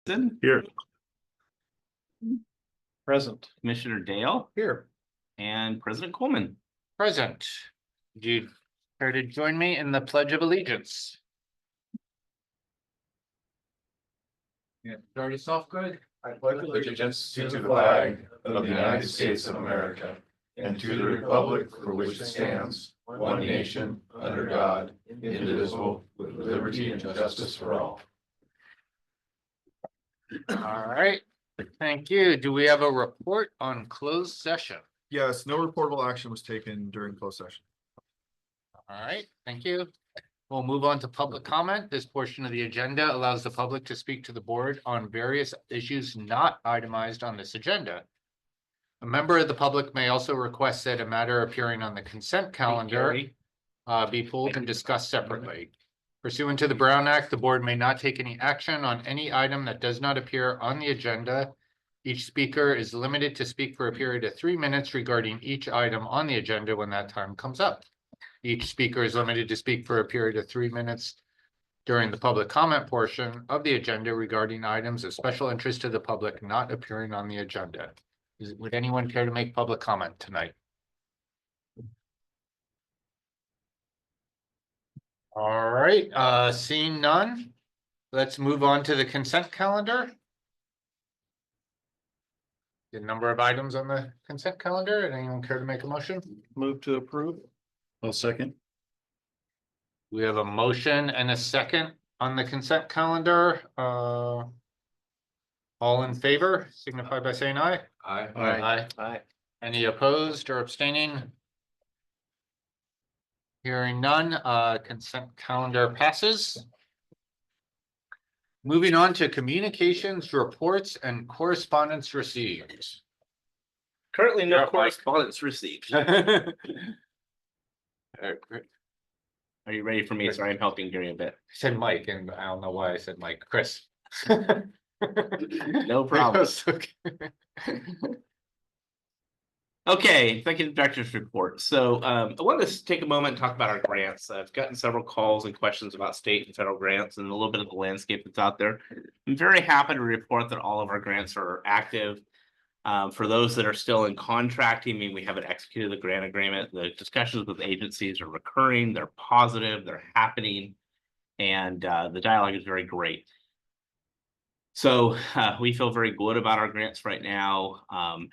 Here. Present. Commissioner Dale Here. and President Coleman. Present. Would you care to join me in the Pledge of Allegiance? Yeah. Start yourself good. I pledge allegiance to the flag of the United States of America and to the republic for which it stands, one nation, under God, indivisible, with liberty and justice for all. All right, thank you. Do we have a report on closed session? Yes, no reportable action was taken during closed session. All right, thank you. We'll move on to public comment. This portion of the agenda allows the public to speak to the board on various issues not itemized on this agenda. A member of the public may also request that a matter appearing on the consent calendar be pulled and discussed separately. Pursuant to the Brown Act, the board may not take any action on any item that does not appear on the agenda. Each speaker is limited to speak for a period of 3 minutes regarding each item on the agenda when that time comes up. Each speaker is limited to speak for a period of 3 minutes during the public comment portion of the agenda regarding items of special interest to the public not appearing on the agenda. Would anyone care to make public comment tonight? All right, seeing none, let's move on to the consent calendar. The number of items on the consent calendar. Anyone care to make a motion? Move to approve. I'll second. We have a motion and a second on the consent calendar. All in favor, signify by saying aye. Aye. Aye. Aye. Any opposed or abstaining? Hearing none, consent calendar passes. Moving on to communications, reports, and correspondence received. Currently, Yeah, no Mike. correspondence received. All Are you ready for me? Sorry, I'm helping Gary a bit. I said Mike, and I don't know why I said Mike. Chris. No problem. Okay. Okay, executive director's report. So I want to take a moment and talk about our grants. I've gotten several calls and questions about state and federal grants and a little bit of the landscape that's out there. I'm very happy to report that all of our grants are active. For those that are still in contracting, I mean, we haven't executed the grant agreement. The discussions with agencies are recurring, they're positive, they're happening, and the dialogue is very great. So we feel very good about our grants right now,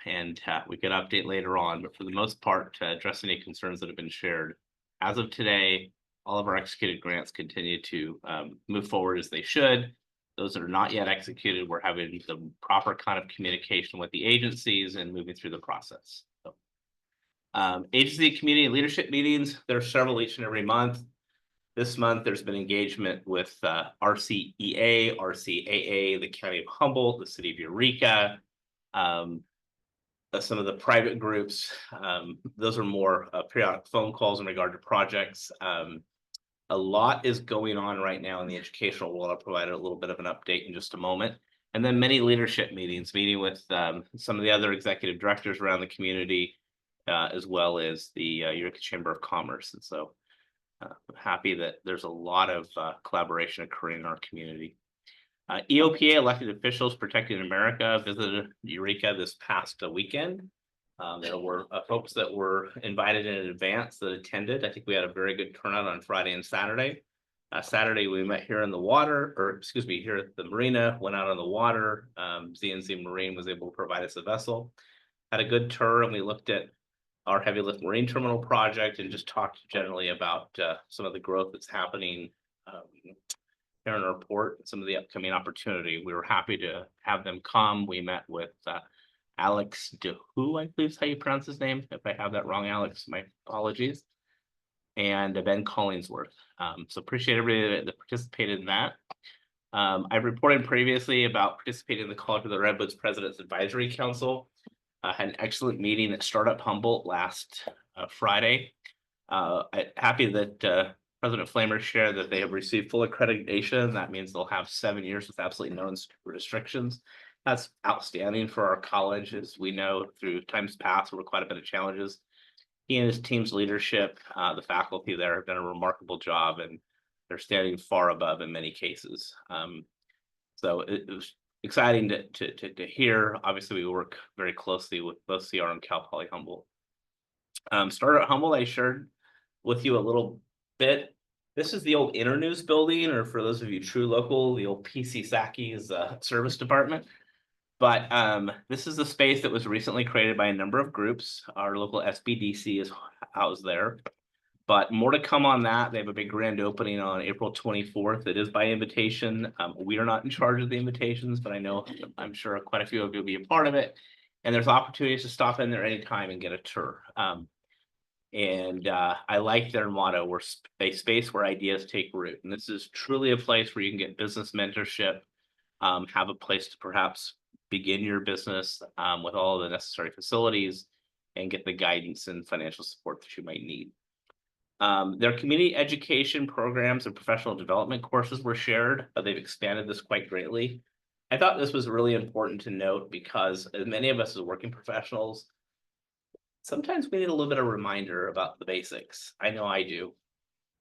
and we could update later on, but for the most part, to address any concerns that have been shared. As of today, all of our executed grants continue to move forward as they should. Those that are not yet executed, we're having the proper kind of communication with the agencies and moving through the process. So, agency community leadership meetings, there are several each and every month. This month, there's been engagement with RCEA, RCAA, the County of Humboldt, the City of Eureka, some of the private groups. Those are more periodic phone calls in regard to projects. A lot is going on right now in the educational world. I'll provide a little bit of an update in just a moment. And then many leadership meetings, meeting with some of the other executive directors around the community, as well as the Eureka Chamber of Commerce. And so I'm happy that there's a lot of collaboration occurring in our community. EOPA, elected officials protecting America, visited Eureka this past weekend. There were folks that were invited in advance that attended. I think we had a very good turnout on Friday and Saturday. Saturday, we met here in the water, or excuse me, here at the marina, went out on the water. ZNZ Marine was able to provide us a vessel. Had a good tour, and we looked at our heavy lift marine terminal project and just talked generally about some of the growth that's happening here in our port and some of the upcoming opportunity. We were happy to have them come. We met with Alex DeHoo, I believe is how you pronounce his name. If I have that wrong, Alex, my apologies. And Ben Collingsworth. So appreciate everybody that participated in that. I've reported previously about participating in the College of the Redwoods President's Advisory Council. Had an excellent meeting at Startup Humboldt last Friday. Happy that President Flamer shared that they have received full accreditation. That means they'll have 7 years with absolutely no restrictions. That's outstanding for our college, as we know through times past, there were quite a bit of challenges. He and his team's leadership, the faculty there have done a remarkable job, and they're standing far above in many cases. So it was exciting to hear. Obviously, we work very closely with both CR and Cal Poly Humboldt. Started at Humboldt, I shared with you a little bit. This is the old Internews building, or for those of you true local, the old PC Saki's service department. But this is the space that was recently created by a number of groups. Our local SBDC is housed there. But more to come on that. They have a big grand opening on April 24th. It is by invitation. We are not in charge of the invitations, but I'm sure quite a few of you will be a part of it. And there's opportunities to stop in there anytime and get a tour. I like their motto, we're a space where ideas take root. And this is truly a place where you can get business mentorship, have a place to perhaps begin your business with all the necessary facilities and get the guidance and financial support that you might need. Their community education programs and professional development courses were shared, but they've expanded this quite greatly. I thought this was really important to note because as many of us as working professionals, sometimes we need a little bit of reminder about the basics. I know I do.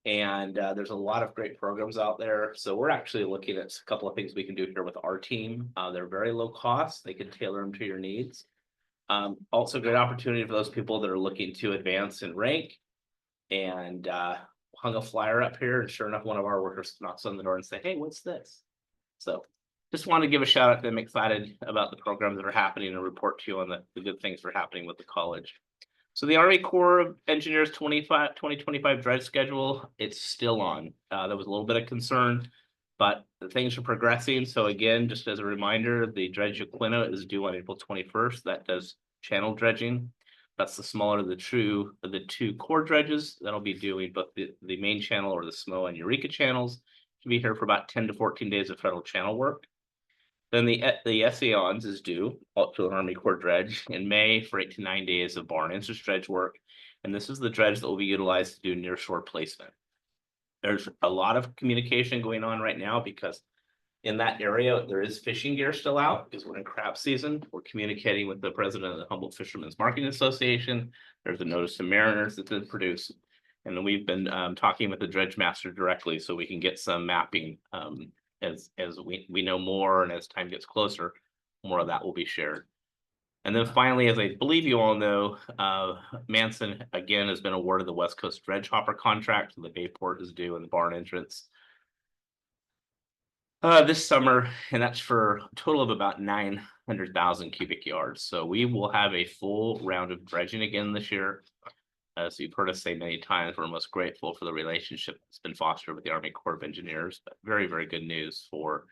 And there's a lot of great programs out there. So we're actually looking at a couple of things we can do here with our team. They're very low cost. They can tailor them to your needs. Also great opportunity for those people that are looking to advance in rank. And hung a flyer up here, and sure enough, one of our workers knocks on the door and say, "Hey, what's this?" So just want to give a shout out to them. Excited about the programs that are happening and report to you on the good things that are happening with the college. So the Army Corps of Engineers 2025 dredge schedule, it's still on. There was a little bit of concern, but things are progressing. So again, just as a reminder, the dredge Aquino is due on April 21st. That does channel dredging. That's the smaller of the two core dredges that'll be doing both the main channel or the SMO and Eureka channels. To be here for about 10 to 14 days of federal channel work. Then the Esseons is due to an Army Corps dredge in May for 8 to 9 days of bar and interest dredge work. And this is the dredge that will be utilized to do nearshore placement. There's a lot of communication going on right now because in that area, there is fishing gear still out because we're in crab season. We're communicating with the president of the Humboldt Fishermen's Marketing Association. There's a notice to mariners that's been produced. And then we've been talking with the dredge master directly so we can get some mapping as we know more, and as time gets closer, more of that will be shared. And then finally, as I believe you all know, Manson again has been awarded the West Coast Dredge Hopper contract. So the Bayport is due in the barn entrance this summer, and that's for a total of about 900,000 cubic yards. So we will have a full round of dredging again this year. As you've heard us say many times, we're most grateful for the relationship that's been fostered with the Army Corps of Engineers, but very, very good news for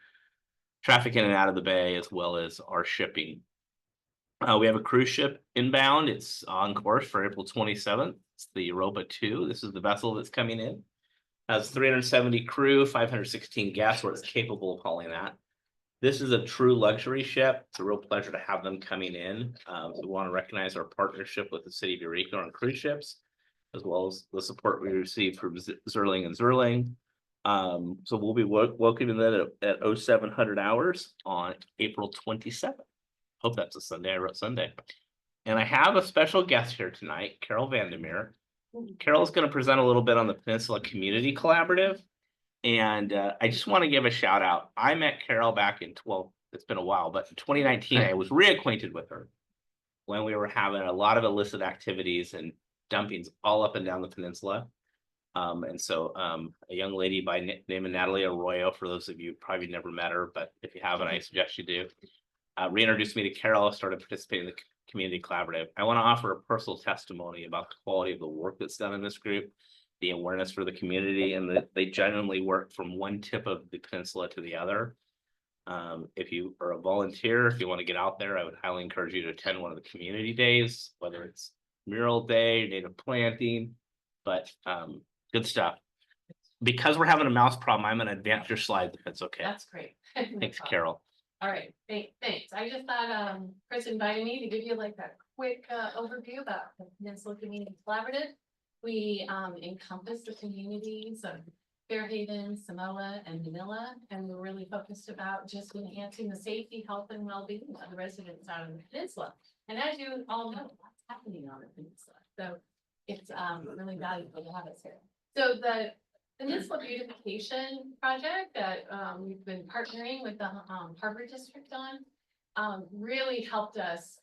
traffic in and out of the bay, as well as our shipping. We have a cruise ship inbound. It's on course for April 27th. It's the Europa 2. This is the vessel that's coming in. Has 370 crew, 516 guests, where it's capable of hauling that. This is a true luxury ship. It's a real pleasure to have them coming in. We want to recognize our partnership with the city of Eureka on cruise ships, as well as the support we receive from Zerling and Zerling. So we'll be welcoming that at 0700 hours on April 27th. Hope that's a Sunday. I wrote Sunday. And I have a special guest here tonight, Carol Vandermeer. Carol is going to present a little bit on the Peninsula Community Collaborative. And I just want to give a shout out. I met Carol back in it's been a while, but in 2019, I was reacquainted with her when we were having a lot of illicit activities and dumpings all up and down the peninsula. And so a young lady by name of Natalie Arroyo, for those of you who probably never met her, but if you haven't, I suggest you do, reintroduced me to Carol, started participating in the Community Collaborative. I want to offer a personal testimony about the quality of the work that's done in this group, the awareness for the community, and that they genuinely work from one tip of the peninsula to the other. If you are a volunteer, if you want to get out there, I would highly encourage you to attend one of the community days, whether it's mural day, native planting, but good stuff. Because we're having a mouse problem, I'm going to advance your slides if it's okay. That's great. Thanks, Carol. All right, thanks. I just thought Chris invited me to give you like a quick overview about the Peninsula Community Collaborative. We encompass the communities of Fairhaven, Samoa, and Manila, and we're really focused about just enhancing the safety, health, and well-being of the residents out of the peninsula. And as you all know, what's happening on the peninsula, so it's really valuable to have us here. So the Peninsula Beautification Project that we've been partnering with the Harbor District on really helped us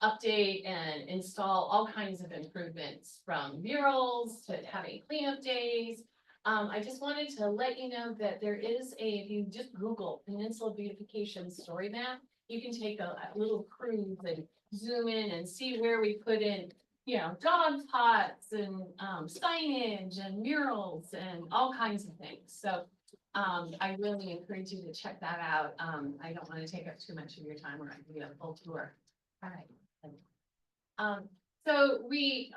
update and install all kinds of improvements, from murals to having cleanup days. I just wanted to let you know that there is if you just Google Peninsula Beautification Story Map, you can take a little cruise and zoom in and see where we put in, dog pots and signage and murals and all kinds of things. So I really encourage you to check that out. I don't want to take up too much of your time, or I can do a full tour. All right. So we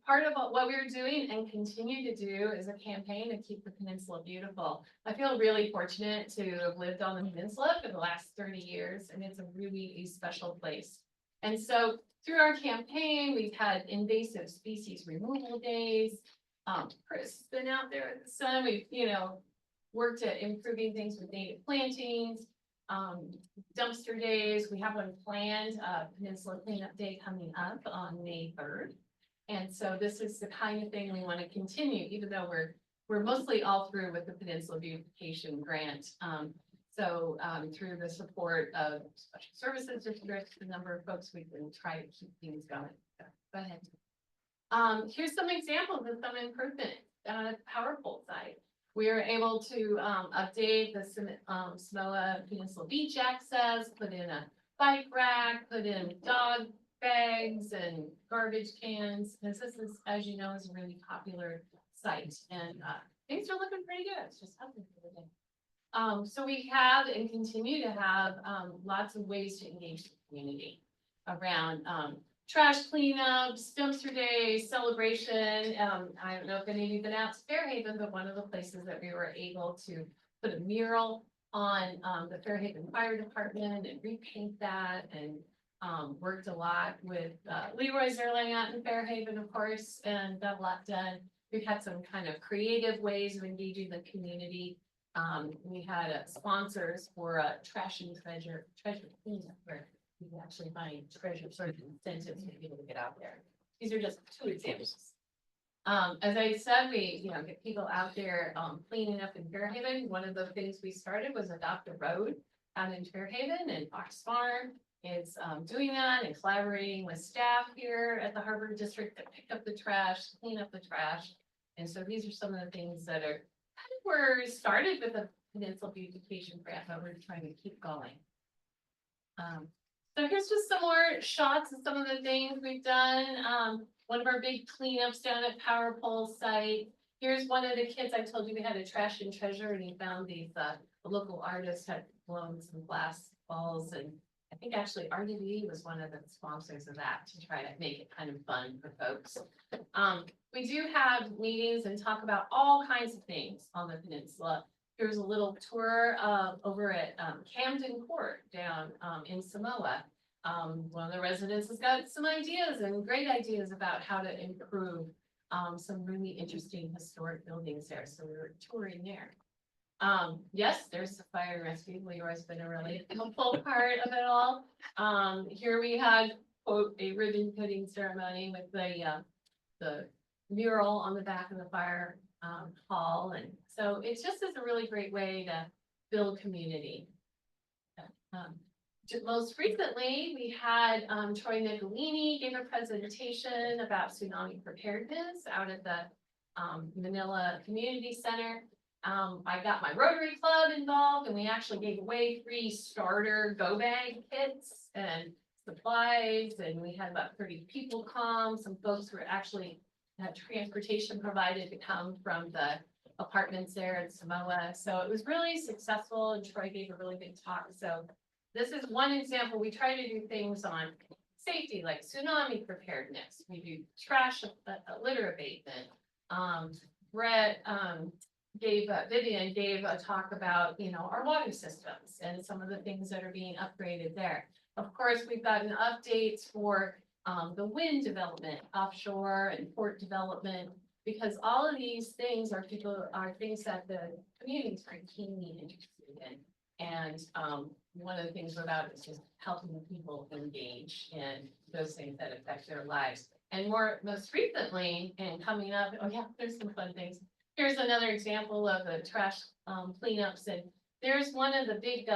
part of what we're doing and continue to do is a campaign to keep the peninsula beautiful. I feel really fortunate to have lived on the peninsula for the last 30 years, and it's a really special place. And so through our campaign, we've had invasive species removal days. Chris has been out there at the sun. We've, worked at improving things with native plantings. Dumpster days, we have one planned, Peninsula Cleanup Day coming up on May 3rd. And so this is the kind of thing we want to continue, even though we're mostly all through with the Peninsula Beautification Grant. Through the support of Special Services District, the number of folks, we can try to keep things going. So, go ahead. Here's some examples of some improvement on the power pole side. We were able to update the Samoa Peninsula Beach access, put in a bike rack, put in dog bags and garbage cans. Because this is, as you know, is a really popular site, and things are looking pretty good. It's just happening for the day. So we have and continue to have lots of ways to engage the community around trash cleanups, dumpster days, celebration. I don't know if any of you've been out to Fairhaven, but one of the places that we were able to put a mural on the Fairhaven Fire Department and repaint that, and worked a lot with Leroy's Airline out in Fairhaven, of course, and got a lot done. We've had some kind of creative ways of engaging the community. We had sponsors for trash and treasure cleanup, where you can actually find treasure, sort of incentives for people to get out there. These are just two examples. As I said, we get people out there cleaning up in Fairhaven. One of the things we started was Adopt a Road out in Fairhaven, and Fox Farm is doing that and collaborating with staff here at the Harbor District that pick up the trash, clean up the trash. And so these are some of the things that are were started with a Peninsula Beautification Grant, but we're trying to keep going. So here's just some more shots of some of the things we've done. One of our big cleanups down at Power Pole site. Here's one of the kids. I told you we had a trash and treasure, and he found these, the local artist had blown some glass balls, and I think actually RDB was one of the sponsors of that to try to make it kind of fun for folks. We do have meetings and talk about all kinds of things on the peninsula. Here's a little tour over at Camden Court down in Samoa. One of the residents has got some ideas and great ideas about how to improve some really interesting historic buildings there. So we were touring there. Yes, there's the fire and rescue. Leroy's been a really helpful part of it all. Here we had, quote, a ribbon cutting ceremony with the mural on the back of the fire hall. And so it just is a really great way to build community. Most recently, we had Troy Nicolini gave a presentation about tsunami preparedness out at the Manila Community Center. I got my Rotary Club involved, and we actually gave away free starter go bag kits and supplies, and we had about 30 people come. Some folks were actually had transportation provided to come from the apartments there in Samoa. So it was really successful, and Troy gave a really big talk. So this is one example. We try to do things on safety, like tsunami preparedness. We do trash litter abatement. Brett Vivian gave a talk about, our water systems and some of the things that are being upgraded there. Of course, we've gotten updates for the wind development offshore and port development, because all of these things are things that the communities are keenly interested in. And one of the things about it is just helping people engage in those things that affect their lives. And most recently, and coming up, oh yeah, there's some fun things. here's another example of the trash cleanups, and there's one of the big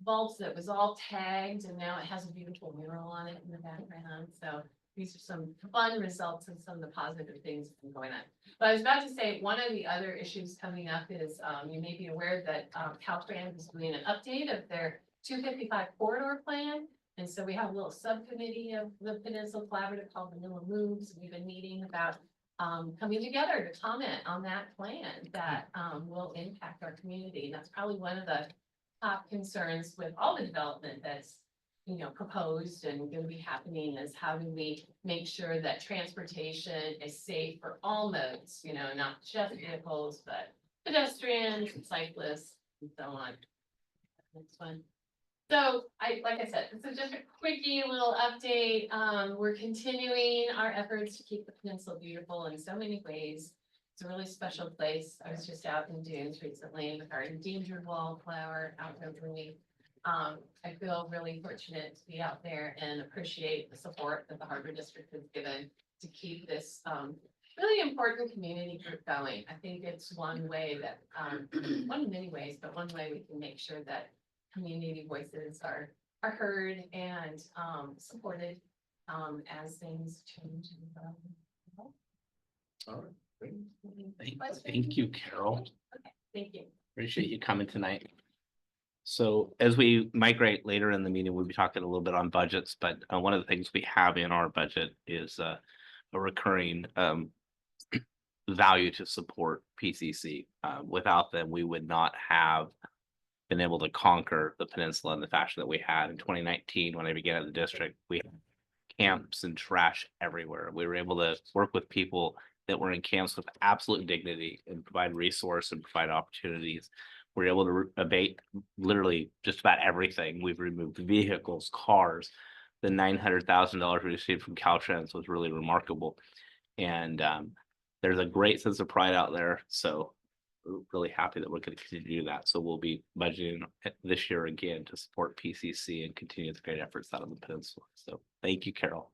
vaults that was all tagged, and now it has a beautiful mural on it in the background, so these are some fun results and some of the positive things that are going on. But I was about to say, one of the other issues coming up is, you may be aware that Caltrans is doing an update of their 255 corridor plan. And so we have a little subcommittee of the Peninsula Collaborative called Vanilla Moves. We've been meeting about coming together to comment on that plan that will impact our community. And that's probably one of the top concerns with all the development that's, you know, proposed and going to be happening, is how do we make sure that transportation is safe for all modes, you know, not just vehicles, but pedestrians, cyclists, and so on. Next one. So like I said, this is just a quickie little update. We're continuing our efforts to keep the peninsula beautiful in so many ways. It's a really special place. I was just out in Dunes recently with our endangered wallflower outdoor week. I feel really fortunate to be out there and appreciate the support that the Harbor District has given to keep this really important community group going. I think it's one way that, one of many ways, but one way we can make sure that community voices are heard and supported as things change. All right. Thank you, Carol. Okay, thank you. Appreciate you coming tonight. So as we migrate later in the meeting, we'll be talking a little bit on budgets, but one of the things we have in our budget is a recurring value to support PCC. Without them, we would not have been able to conquer the peninsula in the fashion that we had in 2019 when I began at the district. We had camps and trash everywhere. We were able to work with people that were in camps with absolute dignity and provide resource and provide opportunities. We're able to abate literally just about everything. We've removed vehicles, cars. The $900,000 we received from Caltrans was really remarkable. And there's a great sense of pride out there. So we're really happy that we're going to continue to do that. So we'll be budgeting this year again to support PCC and continue the great efforts out on the peninsula. So thank you, Carol.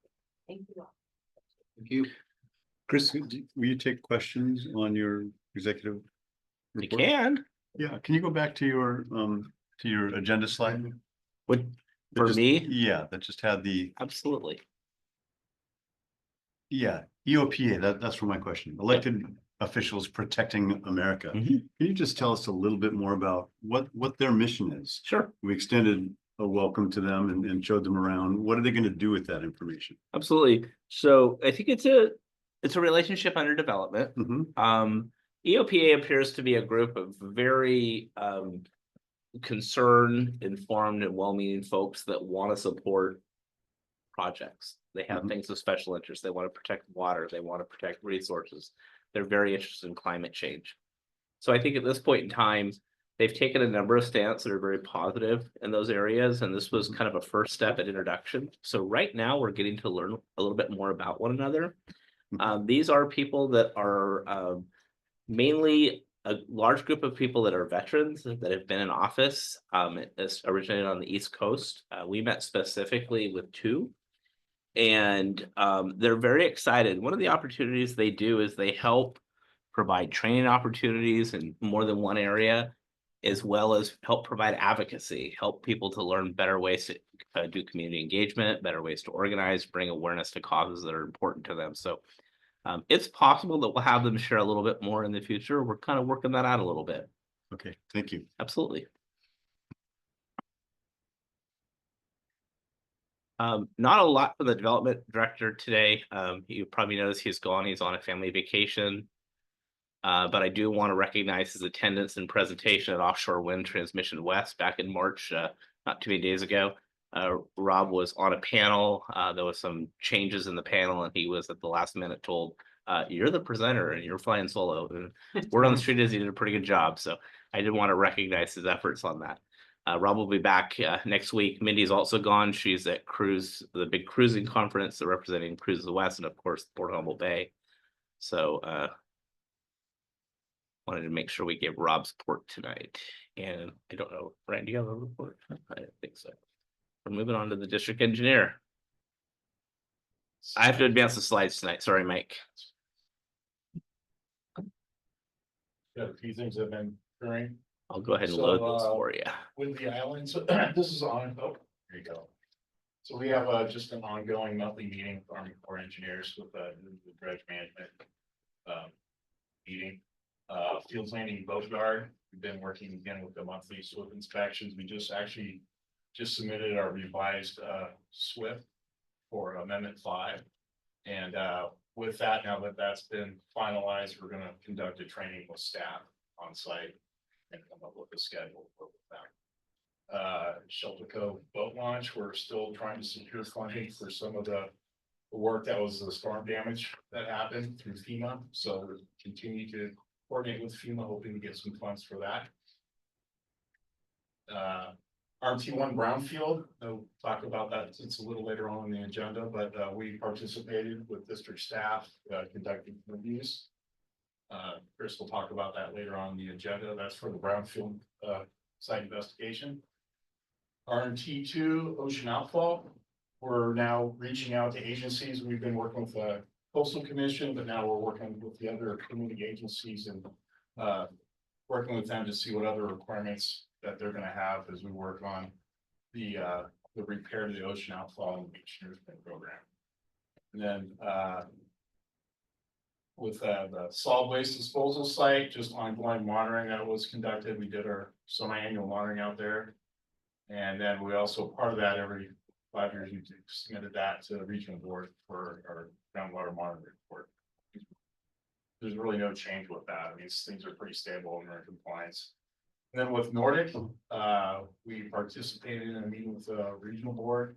Thank you all. Thank you. Chris, will you take questions on your executive You report? can. Yeah, can you go back to your agenda slide? What, That for just- me? Yeah, that just had the, Absolutely. yeah, EOPA, that's for my question. Elected officials protecting America. Mhm. Can you just tell us a little bit more about what their mission is? Sure. We extended a welcome to them and showed them around. What are they going to do with that information? Absolutely. So I think it's a relationship under development. Mhm. EOPA appears to be a group of very concerned, informed, and well-meaning folks that want to support projects. They have Mhm. things of special interest. They want to protect water. They want to protect resources. They're very interested in climate change. So I think at this point in time, they've taken a number of stances that are very positive in those areas, and this was kind of a first step at introduction. So right now, we're getting to learn a little bit more about one another. These are people that are mainly a large group of people that are veterans that have been in office. It's originated on the East Coast. We met specifically with two, and they're very excited. One of the opportunities they do is they help provide training opportunities in more than one area, as well as help provide advocacy, help people to learn better ways to do community engagement, better ways to organize, bring awareness to causes that are important to them. So it's possible that we'll have them share a little bit more in the future. We're kind of working that out a little bit. Okay, thank you. Absolutely. Not a lot for the development director today. You probably noticed he's gone. He's on a family vacation. But I do want to recognize his attendance and presentation at Offshore Wind Transmission West back in March, not too many days ago. Rob was on a panel. There was some changes in the panel, and he was at the last minute told, "You're the presenter and you're flying solo." And word on the street is he did a pretty good job. So I did want to recognize his efforts on that. Rob will be back next week. Mindy's also gone. She's at the big cruising conference, representing Cruises West, and of course Port Humboldt Bay. So wanted to make sure we gave Rob support tonight. And I don't know, Ryan, do you have a report? I don't think so. We're moving on to the district engineer. I have to advance the slides tonight. Sorry, Mike. got a few things that have been occurring I'll go ahead and So, load this uh, for you. with the island. So this is on, oh, here you go. So we have just an ongoing monthly meeting with Army Corps of Engineers with the dredge management meeting. Fields Landing Boat Yard, we've been working again with the monthly SWIFT inspections. We just submitted our revised SWIFT for Amendment 5. And with that, now that that's been finalized, we're gonna conduct a training with staff on site and come up with a schedule for that. Shelter Cove boat launch, we're still trying to secure funding for some of the work that was the storm damage that happened through FEMA. So we continue to coordinate with FEMA, hoping to get some funds for that. RT1 Brownfield, we'll talk about that. It's a little later on the agenda, but we participated with district staff conducting reviews. Chris will talk about that later on the agenda. That's for the Brownfield site investigation. RT2 Ocean Outfall. We're now reaching out to agencies. We've been working with the Coastal Commission, but now we're working with the other community agencies and working with them to see what other requirements that they're gonna have as we work on the repair to the ocean outfall and beach nourishment program. And then with the solid waste disposal site, just ongoing monitoring that was conducted. We did our semi-annual monitoring out there. And then we also, part of that, every 5 years, we submitted that to the regional board for our groundwater monitoring report. There's really no change with that. I mean, things are pretty stable and we're in compliance. And then with Nordic, we participated in a meeting with the regional board,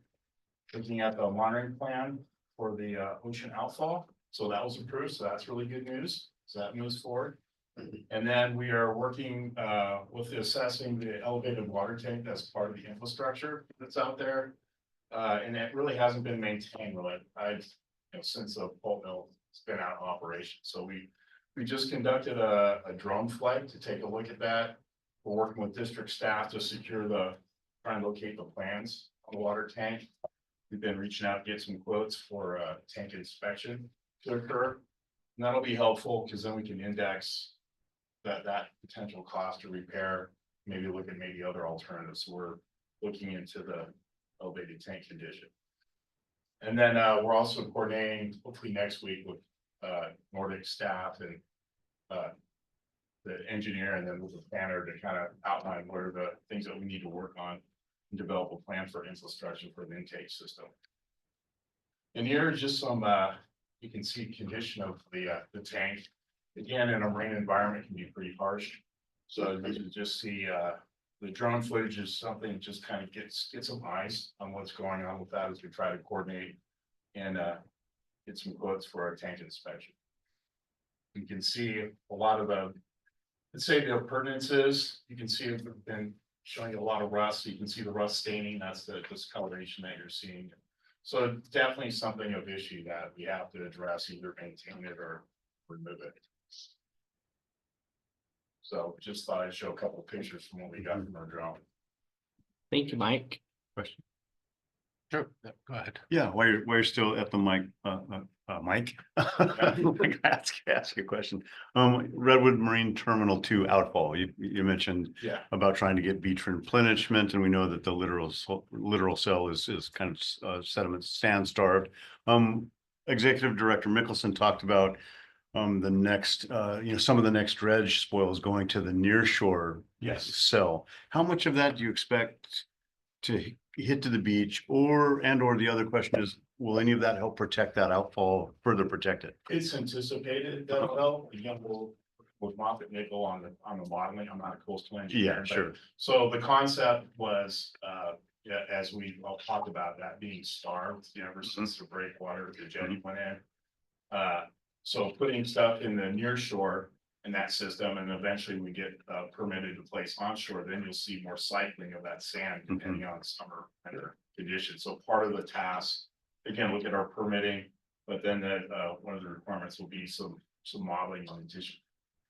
looking at the monitoring plan for the ocean outfall. So that was approved. So that's really good news. So that moves forward. And then we are working with assessing the elevated water tank that's part of the infrastructure that's out there. And it really hasn't been maintained really. Since the pulp mill has been out of operation. So we just conducted a drone flight to take a look at that. We're working with district staff to secure try and locate the plans on the water tank. We've been reaching out to get some quotes for tank inspection to occur. And that'll be helpful because then we can index that potential cost to repair, maybe look at maybe other alternatives. So we're looking into the elevated tank condition. And then we're also coordinating hopefully next week with Nordic staff and the engineer and then with the planner to kind of outline what are the things that we need to work on and develop a plan for infrastructure for the intake system. And here is just some you can see condition of the tank. Again, in a marine environment can be pretty harsh. So you can just see the drone footage is something just kind of get some eyes on what's going on with that as we try to coordinate and get some quotes for our tank inspection. You can see a lot of let's say the appurtenances, you can see it's been showing a lot of rust. You can see the rust staining, that's the discoloration that you're seeing. So definitely something of issue that we have to address, either maintain it or remove it. So just thought I'd show a couple of pictures from what we got from our drone. Thank you, Mike. Question. Sure, go ahead. Yeah, while you're still at the mic, Mike, I ask you a question. Redwood Marine Terminal 2 outfall, you mentioned Yeah. about trying to get beach replenishment, and we know that the littoral cell is kind of sediment sand starved. Executive Director Mickelson talked about the next, some of the next dredge spoils going to the nearshore cell. How much of that do you expect to hit to the beach, or the other question is, will any of that help protect that outfall, further protect it? It's anticipated that will, again, with Moffett Nickel on the modeling. I'm not a coastal engineer. Yeah, sure. So the concept was, as we all talked about, that being starved, ever since the breakwater, the jetty went in. So putting stuff in the near shore in that system, and eventually we get permitted to place onshore, then you'll see more cycling of that sand depending on summer winter conditions. So part of the task, again, look at our permitting, but then one of the requirements will be some modeling on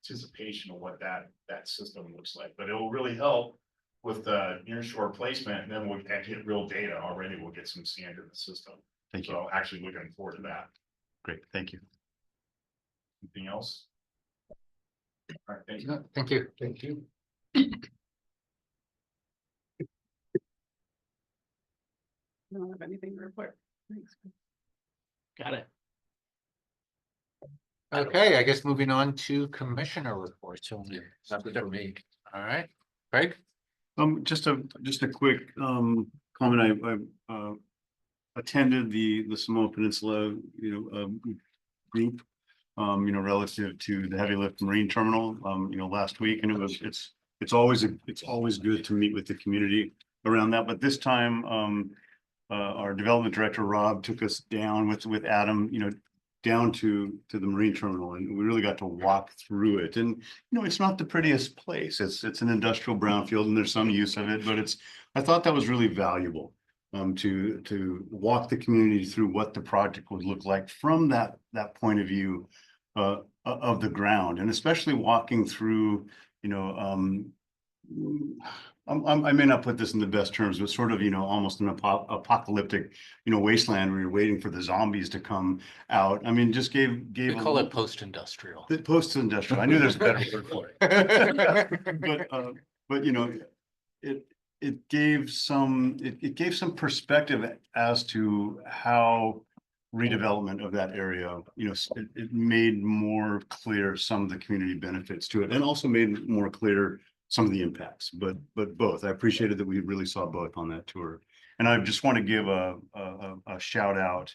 anticipation of what that system looks like. But it will really help with the near shore placement, and then we'll get real data already. We'll get some sand in the system. Thank you. So actually looking forward to that. Great, thank you. Anything else? All right, thank you. Thank you. Thank you. I don't have anything to report. Thanks. Got it. Okay, I guess moving on to commissioner reports. Nothing for me. All right, Craig? Just a quick, comment. I attended the Samoa Peninsula, group, relative to the heavy lift marine terminal, last week, and it's always good to meet with the community around that, but this time, our development director, Rob, took us down with Adam, down to the marine terminal, and we really got to walk through it. And, it's not the prettiest place. It's an industrial brownfield and there's some use of it, but I thought that was really valuable. To walk the community through what the project would look like from that point of view, of the ground, and especially walking through, I may not put this in the best terms, but sort of, almost an apocalyptic, wasteland where you're waiting for the zombies to come out. I mean, just gave. We call it post-industrial. The post-industrial. I knew there's a better word for it. But it gave some perspective as to how redevelopment of that area, it made more clear some of the community benefits to it, and also made more clear some of the impacts, but both. I appreciated that we really saw both on that tour. And I just want to give a shout out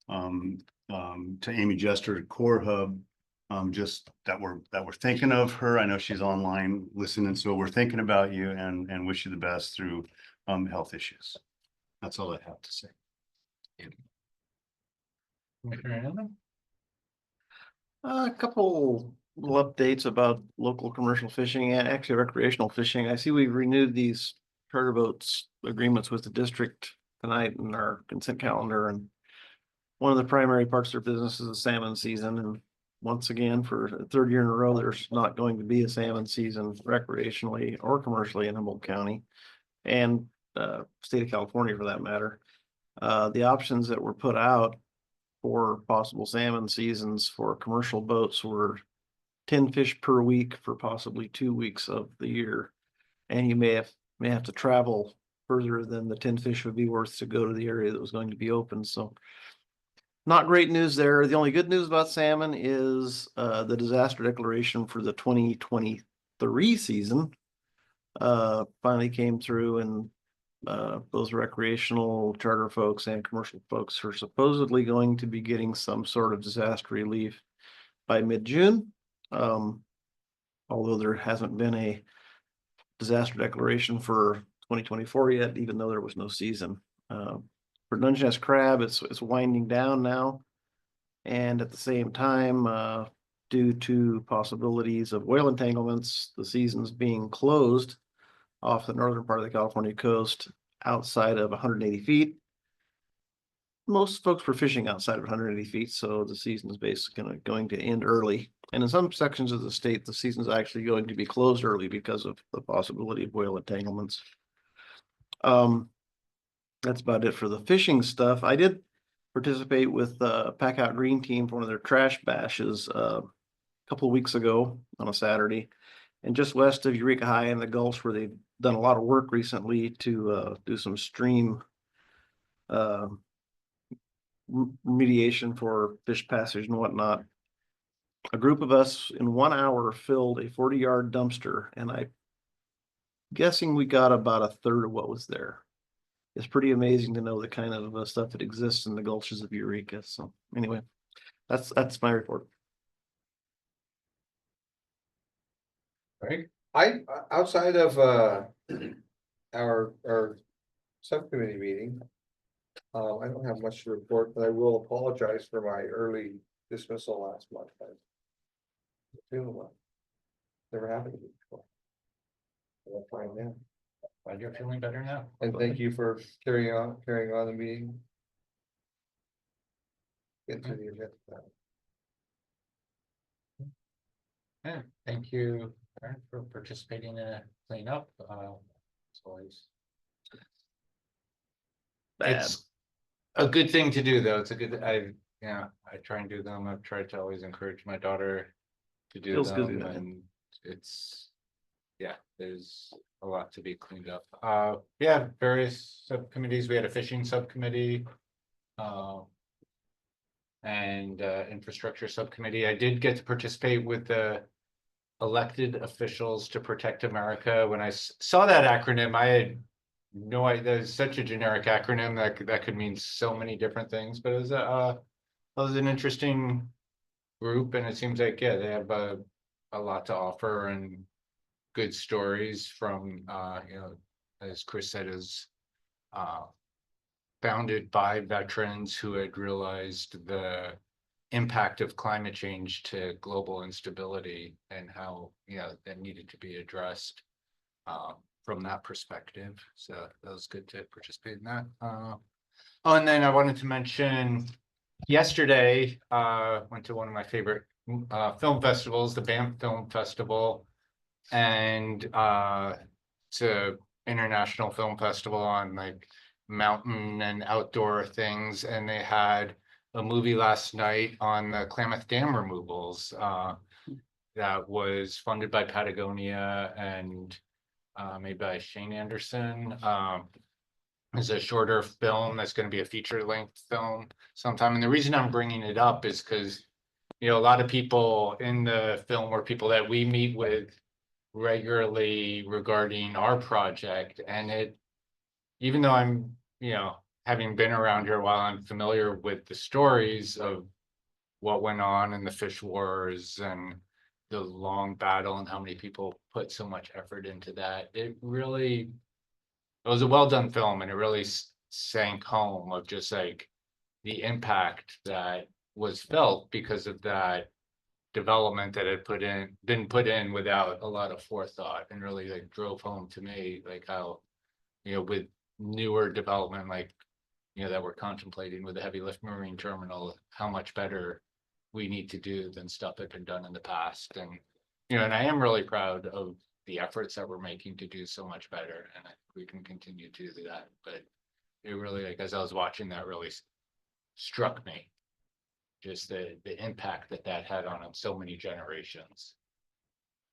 to Amy Jester at Core Hub, just that we're thinking of her. I know she's online listening, so we're thinking about you and wish you the best through health issues. That's all I have to say. Commissioner Newman? A couple little updates about local commercial fishing and actually recreational fishing. I see we've renewed these charter boats agreements with the district tonight in our consent calendar, and one of the primary parts of their business is the salmon season. And once again, for the third year in a row, there's not going to be a salmon season recreationally or commercially in Humboldt County and state of California for that matter. The options that were put out for possible salmon seasons for commercial boats were 10 fish per week for possibly 2 weeks of the year. And you may have to travel further than the 10 fish would be worth to go to the area that was going to be open. So not great news there. The only good news about salmon is the disaster declaration for the 2023 season finally came through, and both recreational charter folks and commercial folks are supposedly going to be getting some sort of disaster relief by mid-June. Although there hasn't been a disaster declaration for 2024 yet, even though there was no season. For Dungeness crab, it's winding down now. And at the same time, due to possibilities of whale entanglements, the season's being closed off the northern part of the California coast outside of 180 feet. Most folks were fishing outside of 180 feet, so the season is basically going to end early. And in some sections of the state, the season is actually going to be closed early because of the possibility of whale entanglements. That's about it for the fishing stuff. I did participate with Pack Out Green Team for one of their trash bashes a couple of weeks ago on a Saturday. And just west of Eureka High in the Gulch, where they've done a lot of work recently to do some stream remediation for fish passage and whatnot. A group of us in 1 hour filled a 40-yard dumpster, and I'm guessing we got about a third of what was there. It's pretty amazing to know the kind of stuff that exists in the gulches of Eureka. So anyway, that's my report. Right? Outside of our subcommittee meeting, I don't have much to report, but I will apologize for my early dismissal last month. I'm feeling well. Never happened to me before. I'm fine now. Glad you're feeling better now. And thank you for carrying on the meeting. Get to the agenda. Yeah, thank you, Aaron, for participating in a cleanup. It's always. It's a good thing to do, though. It's a good, I try and do them. I've tried to always encourage my daughter to do Feels them, good. and it's, yeah, there's a lot to be cleaned up. Yeah, various subcommittees. We had a fishing subcommittee. And infrastructure subcommittee. I did get to participate with the elected officials to protect America. When I saw that acronym, I had no idea. There's such a generic acronym that could mean so many different things, but it was an interesting group, and it seems like, yeah, they have a lot to offer and good stories from you know, as Chris said, is founded by veterans who had realized the impact of climate change to global instability and how, you know, that needed to be addressed from that perspective. So that was good to participate in that. Oh, and then I wanted to mention yesterday, went to one of my favorite film festivals, the Banff Film Festival, and it's a international film festival on like mountain and outdoor things, and they had a movie last night on the Klamath Dam removals that was funded by Patagonia and made by Shane Anderson. It's a shorter film that's going to be a feature-length film sometime. And the reason I'm bringing it up is because, you know, a lot of people in the film were people that we meet with regularly regarding our project. And it, even though I'm, you know, having been around here a while, I'm familiar with the stories of what went on in the fish wars and the long battle and how many people put so much effort into that. It was a well done film, and it really sank home of just like the impact that was felt because of that development that had been put in without a lot of forethought, and really like drove home to me like how, you know, with newer development like, you know, that we're contemplating with the heavy lift marine terminal, how much better we need to do than stuff that had been done in the past. And, you know, and I am really proud of the efforts that we're making to do so much better, and I think we can continue to do that. But it really, like, as I was watching that, really struck me just the impact that had on so many generations.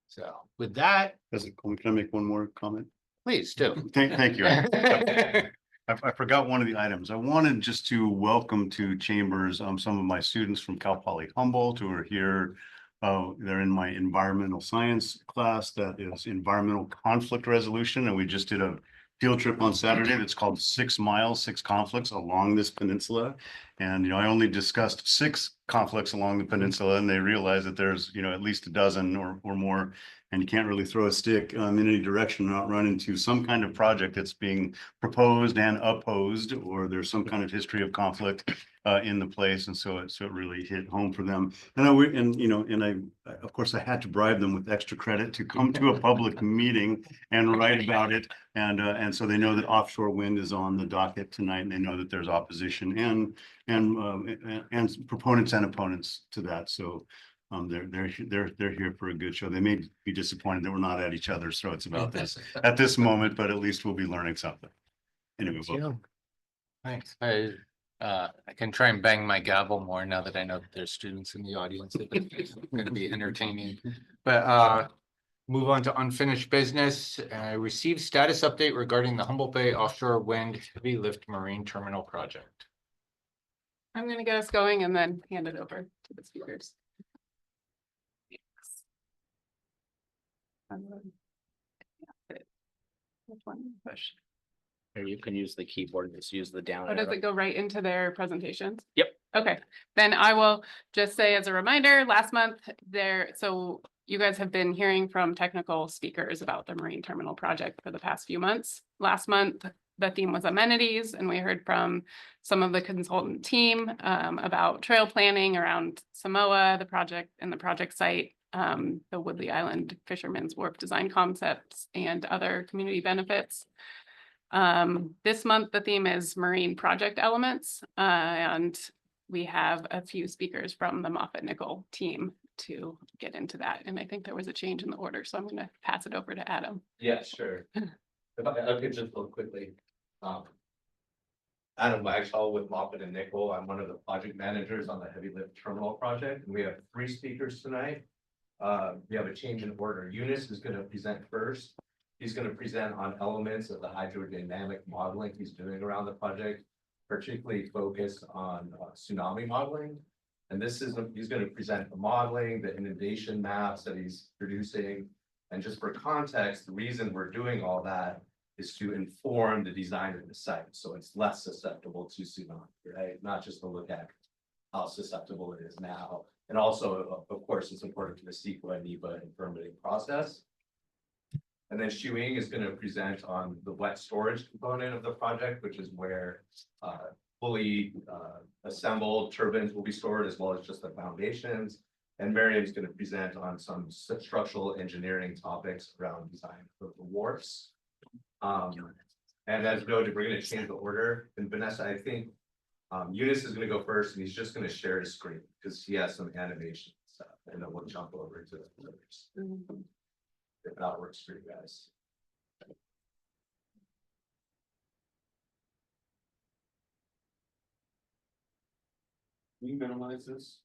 So with that, Can I make one more comment? please do. Thank you. I forgot one of the items. I wanted just to welcome to Chambers some of my students from Cal Poly Humboldt who are here. They're in my environmental science class that is environmental conflict resolution, and we just did a field trip on Saturday that's called 6 Miles, 6 Conflicts along this peninsula. And, you know, I only discussed 6 conflicts along the peninsula, and they realized that there's, you know, at least a dozen or more, and you can't really throw a stick in any direction and not run into some kind of project that's being proposed and opposed, or there's some kind of history of conflict in the place. And so it really hit home for them. And I of course I had to bribe them with extra credit to come to a public meeting and write about it. And so they know that offshore wind is on the docket tonight, and they know that there's opposition and proponents and opponents to that. So they're here for a good show. They may be disappointed that we're not at each other's throats about this at this moment, but at least we'll be learning something. Anyway, Thanks. I can try and bang my gavel more now that I know that there's students in the audience. It's going to be entertaining. But move on to unfinished business. Received status update regarding the Humboldt Bay offshore wind heavy lift marine terminal project. I'm gonna get us going and then hand it over to the speakers. Which one? Push. Or you can use the keyboard, just use the down Or does arrow. it go right into their presentations? Yep. Okay, then I will just say as a reminder, last month so you guys have been hearing from technical speakers about the marine terminal project for the past few months. Last month, the theme was amenities, and we heard from some of the consultant team about trail planning around Samoa, the project and the project site, the Woodley Island Fisherman's Wharf design concepts, and other community benefits. This month, the theme is marine project elements, and we have a few speakers from the Moffett Nickel team to get into that. And I think there was a change in the order, so I'm going to pass it over to Adam. Yeah, sure. I'll give just real quickly. Adam Wagshaw with Moffett and Nickel. I'm one of the project managers on the heavy lift terminal project, and we have 3 speakers tonight. we have a change in order. Eunice is gonna present first. He's gonna present on elements of the hydrodynamic modeling he's doing around the project, particularly focused on tsunami modeling. And he's gonna present the modeling, the inundation maps that he's producing. And just for context, the reason we're doing all that is to inform the design of the site, so it's less susceptible to tsunami, right? Not just to look at how susceptible it is now. And also, of course, it's important to the CEQA, NEPA, and permitting process. And then Shuing is going to present on the wet storage component of the project, which is where fully assembled turbines will be stored, as well as just the foundations. And Miriam's going to present on some structural engineering topics around design of the wharfs. And as noted, we're going to change the order. And Vanessa, I think Eunice is going to go first, and he's just going to share his screen because he has some animation stuff, and then we'll jump over to the others. If that works for you guys. Can you minimize this?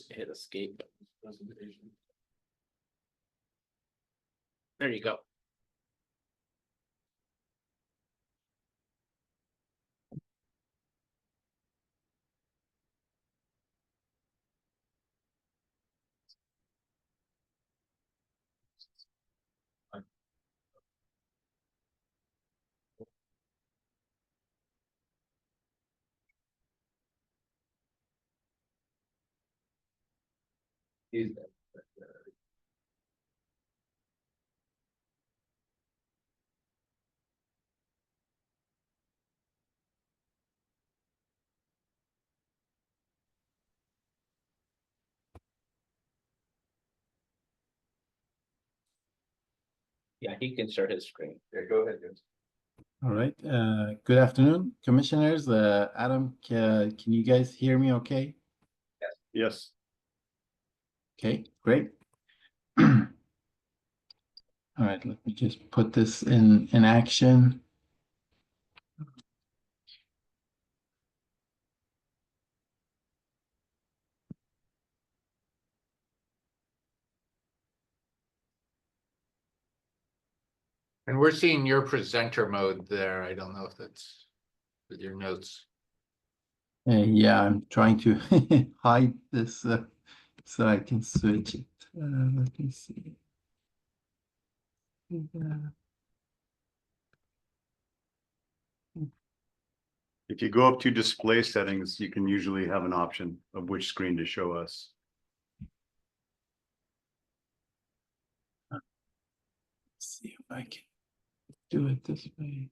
Hit escape. Presentation. There you go. He's Yeah, he can share his screen. Yeah, go ahead, Eunice. All right, good afternoon, commissioners. Adam, can you guys hear me okay? Yes. Okay, great. All right, let me just put this in action. And we're seeing your presenter mode there. I don't know if that's with your notes. Yeah, I'm trying to hide this so I can switch it. Let me see. If you go up to display settings, you can usually have an option of which screen to show us. Let's see if I can do it this way.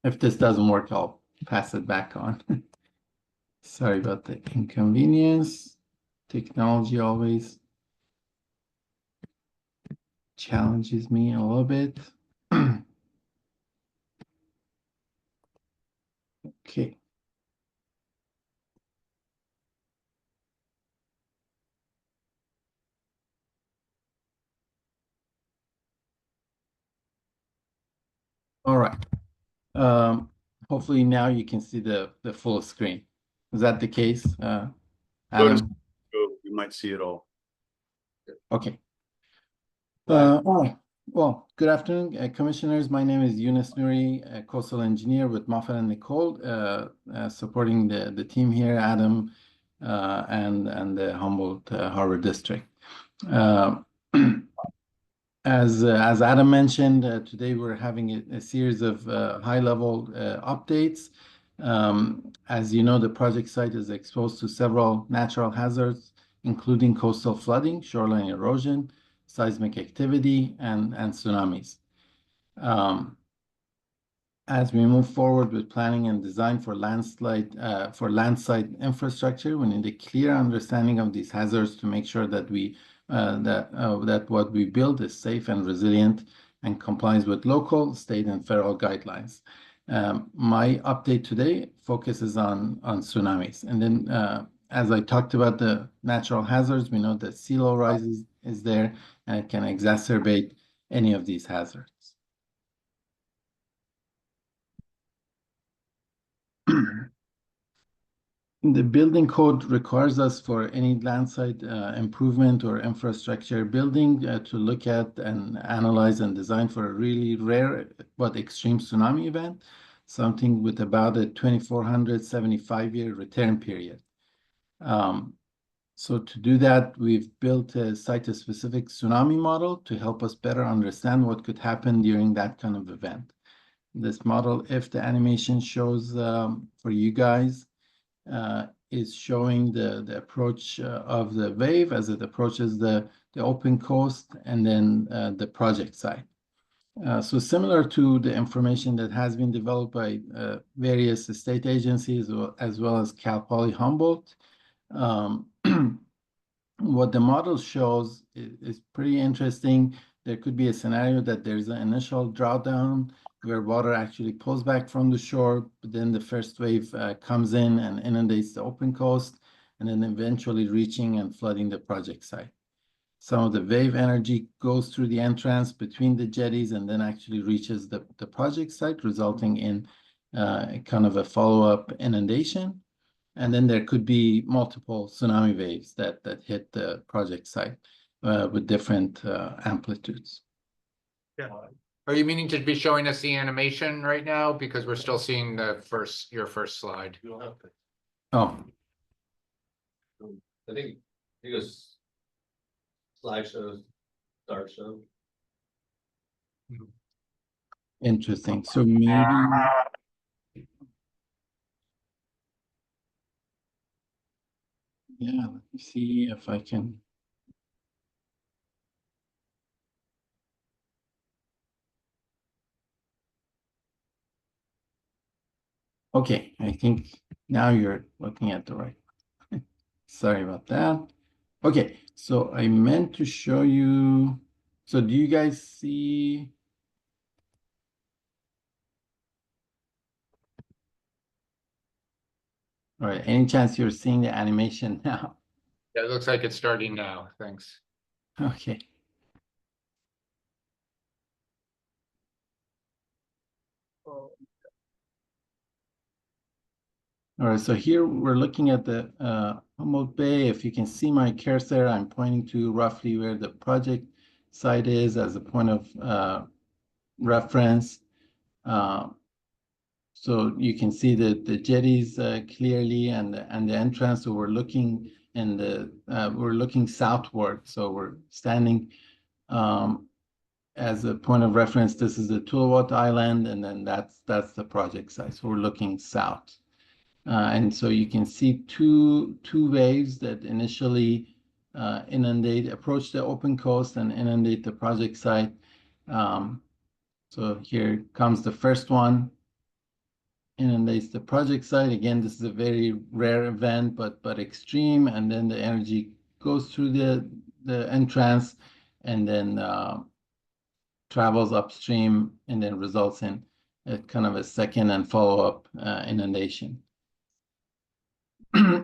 If this doesn't work, I'll pass it back on. Sorry about the inconvenience. Technology always challenges me a little bit. Okay. All right. Hopefully now you can see the full screen. Is that the case, Adam? So you might see it all. Okay. All right. Well, good afternoon, commissioners. My name is Yunus Nuri, a coastal engineer with Moffat and Nicole, supporting the team here, Adam, and the Humboldt Harbor District. As Adam mentioned, today we're having a series of high-level updates. As you know, the project site is exposed to several natural hazards, including coastal flooding, shoreline erosion, seismic activity, and tsunamis. As we move forward with planning and design for landside infrastructure, we need a clear understanding of these hazards to make sure that that what we build is safe and resilient and complies with local, state, and federal guidelines. My update today focuses on tsunamis, and then as I talked about the natural hazards, we know that sea level rise is there and it can exacerbate any of these hazards. The building code requires us for any landside improvement or infrastructure building to look at and analyze and design for a really rare but extreme tsunami event, something with about a 2,475-year return period. So to do that, we've built a site-specific tsunami model to help us better understand what could happen during that kind of event. This model, if the animation shows for you guys, is showing the approach of the wave as it approaches the open coast and then the project site. So similar to the information that has been developed by various state agencies as well as Cal Poly Humboldt, what the model shows is pretty interesting. There could be a scenario that there's an initial drawdown where water actually pulls back from the shore, but then the first wave comes in and inundates the open coast, and then eventually reaching and flooding the project site. Some of the wave energy goes through the entrance between the jetties and then actually reaches the project site, resulting in kind of a follow-up inundation. And then there could be multiple tsunami waves that hit the project site with different amplitudes. Are you meaning to be showing us the animation right now? Because we're still seeing your first slide. Oh, I think it goes slideshows, start show. interesting. So maybe. Yeah, let me see if I can. Okay, I think now you're looking at the right. Sorry about that. Okay, so I meant to show you. So do you guys see? All right, any chance you're seeing the animation now? Yeah, it looks like it's starting now. Thanks. Okay. All right, so here we're looking at the Humboldt Bay. If you can see my cursor, I'm pointing to roughly where the project site is as a point of reference. So you can see the jetties clearly and the entrance. So we're looking we're looking southward. So we're standing as a point of reference. This is the Tulawat Island, and then that's the project site. So we're looking south. And so you can see two waves that initially approach the open coast and inundate the project site. So here comes the first one, inundates the project site. Again, this is a very rare event, but extreme. And then the energy goes through the entrance and then travels upstream and then results in a kind of a second and follow-up inundation.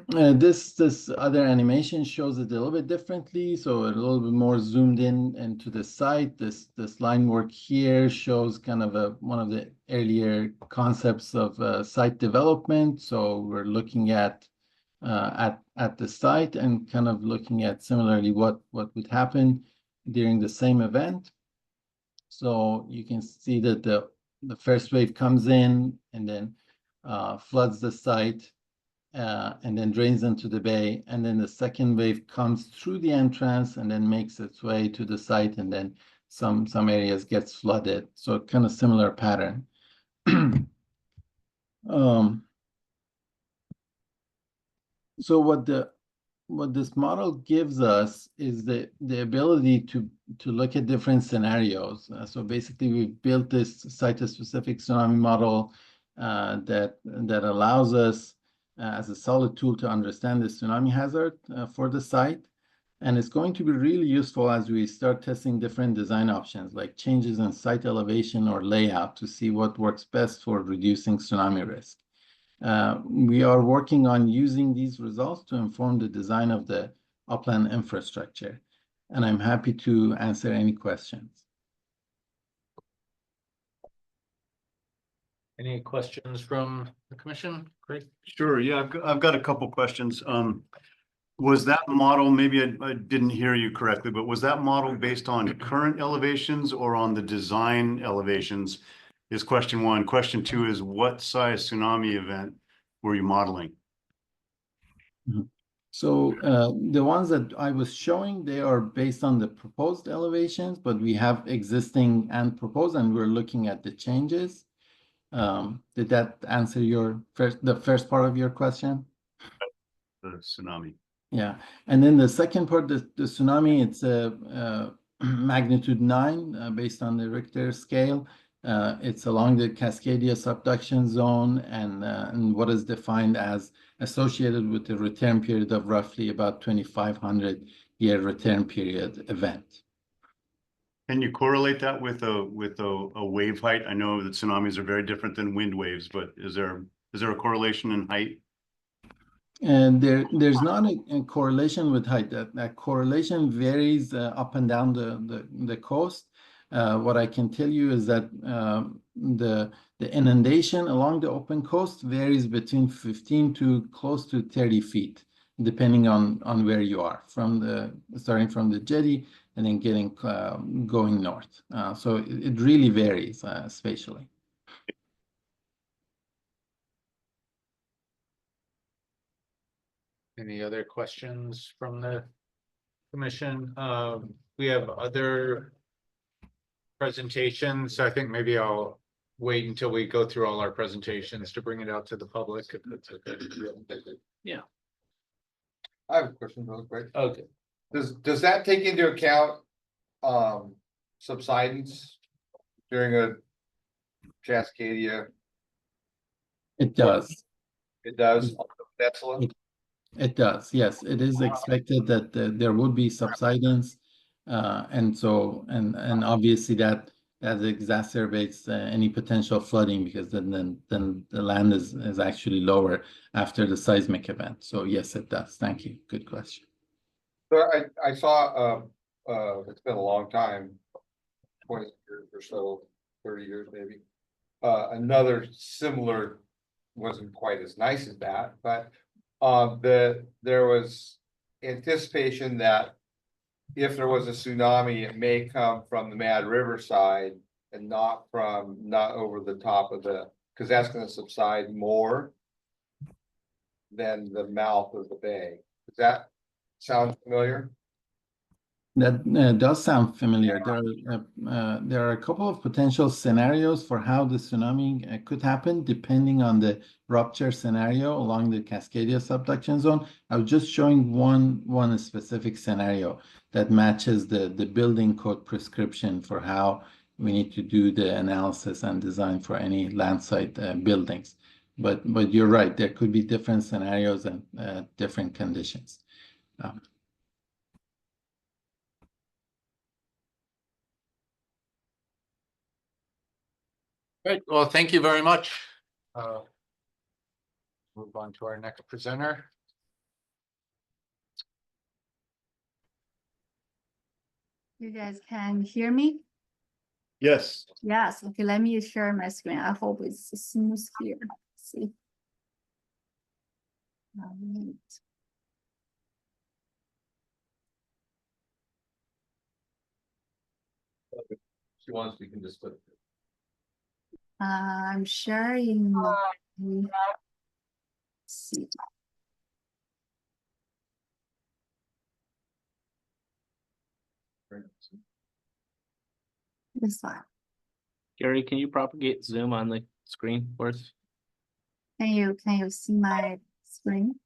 This other animation shows it a little bit differently, so a little bit more zoomed in into the site. This line work here shows kind of one of the earlier concepts of site development. So we're looking at the site and kind of looking at similarly what would happen during the same event. So you can see that the first wave comes in and then floods the site. And then drains into the bay, and then the second wave comes through the entrance and then makes its way to the site, and then some areas gets flooded. So kind of similar pattern. So what this model gives us is the ability to look at different scenarios. So basically, we've built this site-specific tsunami model that allows us as a solid tool to understand the tsunami hazard for the site. And it's going to be really useful as we start testing different design options, like changes in site elevation or layout, to see what works best for reducing tsunami risk. We are working on using these results to inform the design of the upland infrastructure. And I'm happy to answer any questions. Any questions from the commission? Great. Sure, yeah, I've got a couple questions. Was that model, maybe I didn't hear you correctly, but was that model based on current elevations or on the design elevations? Is question one. Question two is what size tsunami event were you modeling? So the ones that I was showing, they are based on the proposed elevations, but we have existing and proposed, and we're looking at the changes. Did that answer the first part of your question? The tsunami. Yeah, and then the second part, the tsunami, it's a magnitude 9 based on the Richter scale. It's along the Cascadia subduction zone and what is defined as associated with the return period of roughly about 2,500 year return period event. Can you correlate that with a wave height? I know that tsunamis are very different than wind waves, but is there a correlation in height? And there's not a correlation with height. That correlation varies up and down the coast. What I can tell you is that the inundation along the open coast varies between 15 to close to 30 feet, depending on where you are, starting from the jetty and then going north. So it really varies spatially. Any other questions from the commission? We have other presentations. I think maybe I'll wait until we go through all our presentations to bring it out to the public. If that's okay. I have a question real quick. Okay. Does that take into account subsidence during a Cascadia? It does. It does. Peninsula? It does, yes. It is expected that there would be subsidence. And obviously that exacerbates any potential flooding because then the land is actually lower after the seismic event. So yes, it does. Thank you. Good question. So I saw, it's been a long time, 20 years or so, 30 years maybe. Another similar, wasn't quite as nice as that, but there was anticipation that if there was a tsunami, it may come from the Mad River side and not over the top of because that's going to subside more than the mouth of the bay. Does that sound familiar? That does sound familiar. There are a couple of potential scenarios for how the tsunami could happen, depending on the rupture scenario along the Cascadia subduction zone. I was just showing one specific scenario that matches the building code prescription for how we need to do the analysis and design for any landside buildings. But you're right, there could be different scenarios and different conditions. Great. Well, thank you very much. Move on to our next presenter. You guys can hear me? Yes. Yes, okay, let me share my screen. I hope it's smooth here. Let's see. If she wants, we can just put. I'm sharing my, let's see. This one. Gary, can you propagate Zoom on the screen for us? Can you see my screen?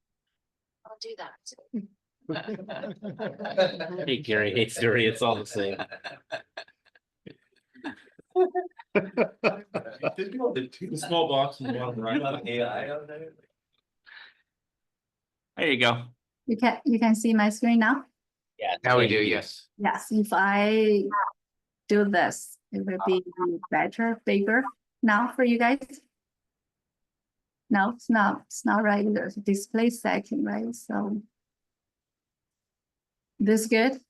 I'll do that. Hey, Gary, hey, Siri, it's all the same. The small box and one right on AI on there. There you go. You can see my screen now? Yeah. Now we do, thank you. yes. Yes, if I do this, it will be better, bigger now for you guys. No, it's not right either. It's display setting, right? So. This good?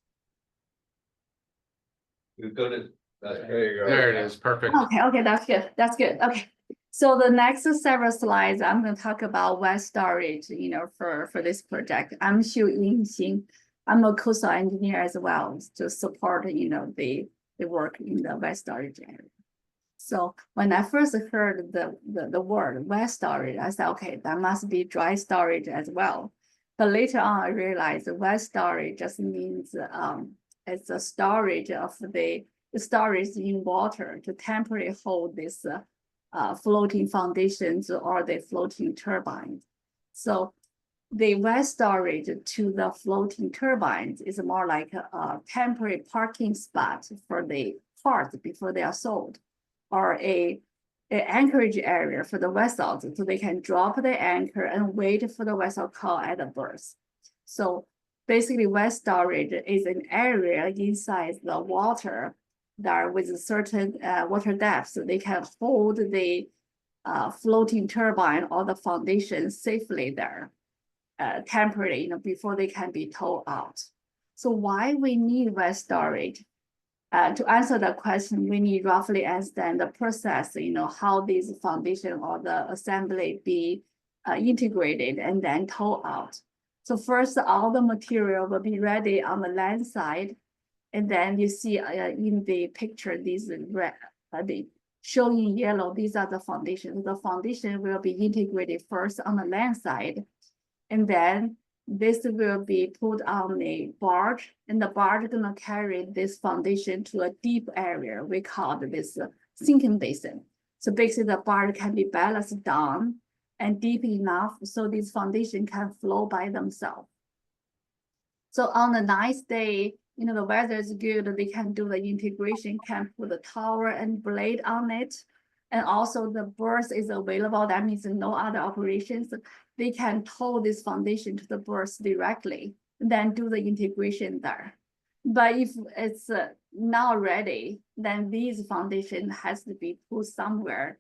We go to. There you go. There it is, perfect. Okay, that's good, okay. So the next several slides, I'm gonna talk about wet storage, for this project. I'm Xiu Yingxing. I'm a coastal engineer as well to support, the work in the wet storage area. So when I first heard the word wet storage, I said, okay, that must be dry storage as well. But later on, I realized wet storage just means it's a storage of the storage in water to temporarily hold this floating foundations or the floating turbines. So the wet storage to the floating turbines is more like a temporary parking spot for the parts before they are sold, or a anchorage area for the vessels, so they can drop the anchor and wait for the vessel call at the berth. So basically, wet storage is an area inside the water that with a certain water depth, so they can hold the floating turbine or the foundation safely there, temporarily, before they can be towed out. So why we need wet storage? To answer that question, we need roughly understand the process, how these foundation or the assembly be integrated and then towed out. So first, all the material will be ready on the land side. And then you see in the picture, these red, shown in yellow, these are the foundations. The foundation will be integrated first on the land side. And then this will be put on a barge, and the barge is gonna carry this foundation to a deep area. We call this sinking basin. So basically the barge can be balanced down and deep enough so this foundation can flow by themselves. So on a nice day, the weather is good, they can do the integration, can put the tower and blade on it. And also the berth is available. That means no other operations. They can tow this foundation to the berth directly, then do the integration there. But if it's not ready, then this foundation has to be put somewhere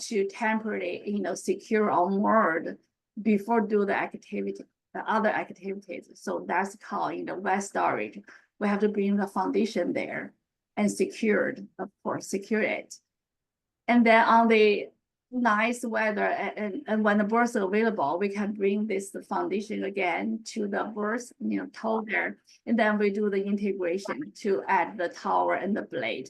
to temporarily, secure or moored before do the activity, the other activities. So that's called, wet storage. We have to bring the foundation there and secured, of course, secure it. And then on the nice weather and when the berth is available, we can bring this foundation again to the berth, tow there. And then we do the integration to add the tower and the blade.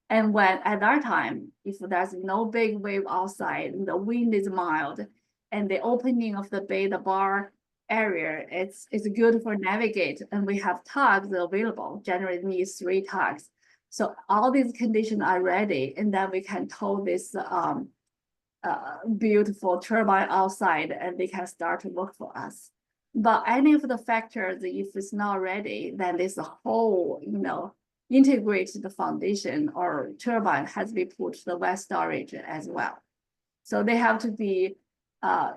And when at that time, if there's no big wave outside, the wind is mild, and the opening of the bay, the bar area, it's good for navigate. And we have tugs available, generally needs 3 tugs. So all these conditions are ready, and then we can tow this beautiful turbine outside, and they can start to work for us. But any of the factors, if it's not ready, then this whole, integrated foundation or turbine has to be put to the wet storage as well. So they have to be